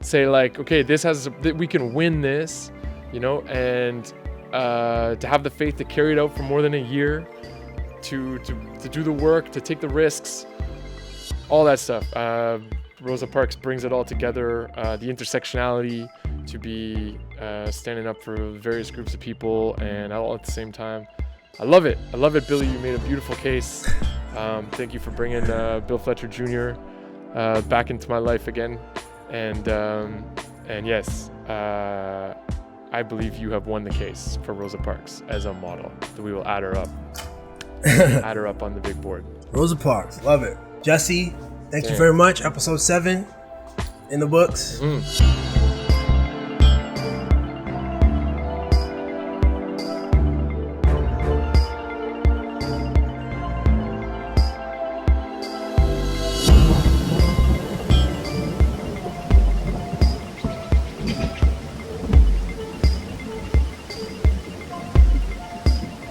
Say like, okay, we can win this, you know, and to have the faith to carry it out for more than a year, to do the work, to take the risks, all that stuff. Rosa Parks brings it all together, the intersectionality, to be standing up for various groups of people, and all at the same time. I love it, Billy. You made a beautiful case. Thank you for bringing Bill Fletcher Jr. Back into my life again. And yes, I believe you have won the case for Rosa Parks as a model. We will add her up on the big board. Rosa Parks, love it. Jesse, thank you very much. Episode 7 in the books.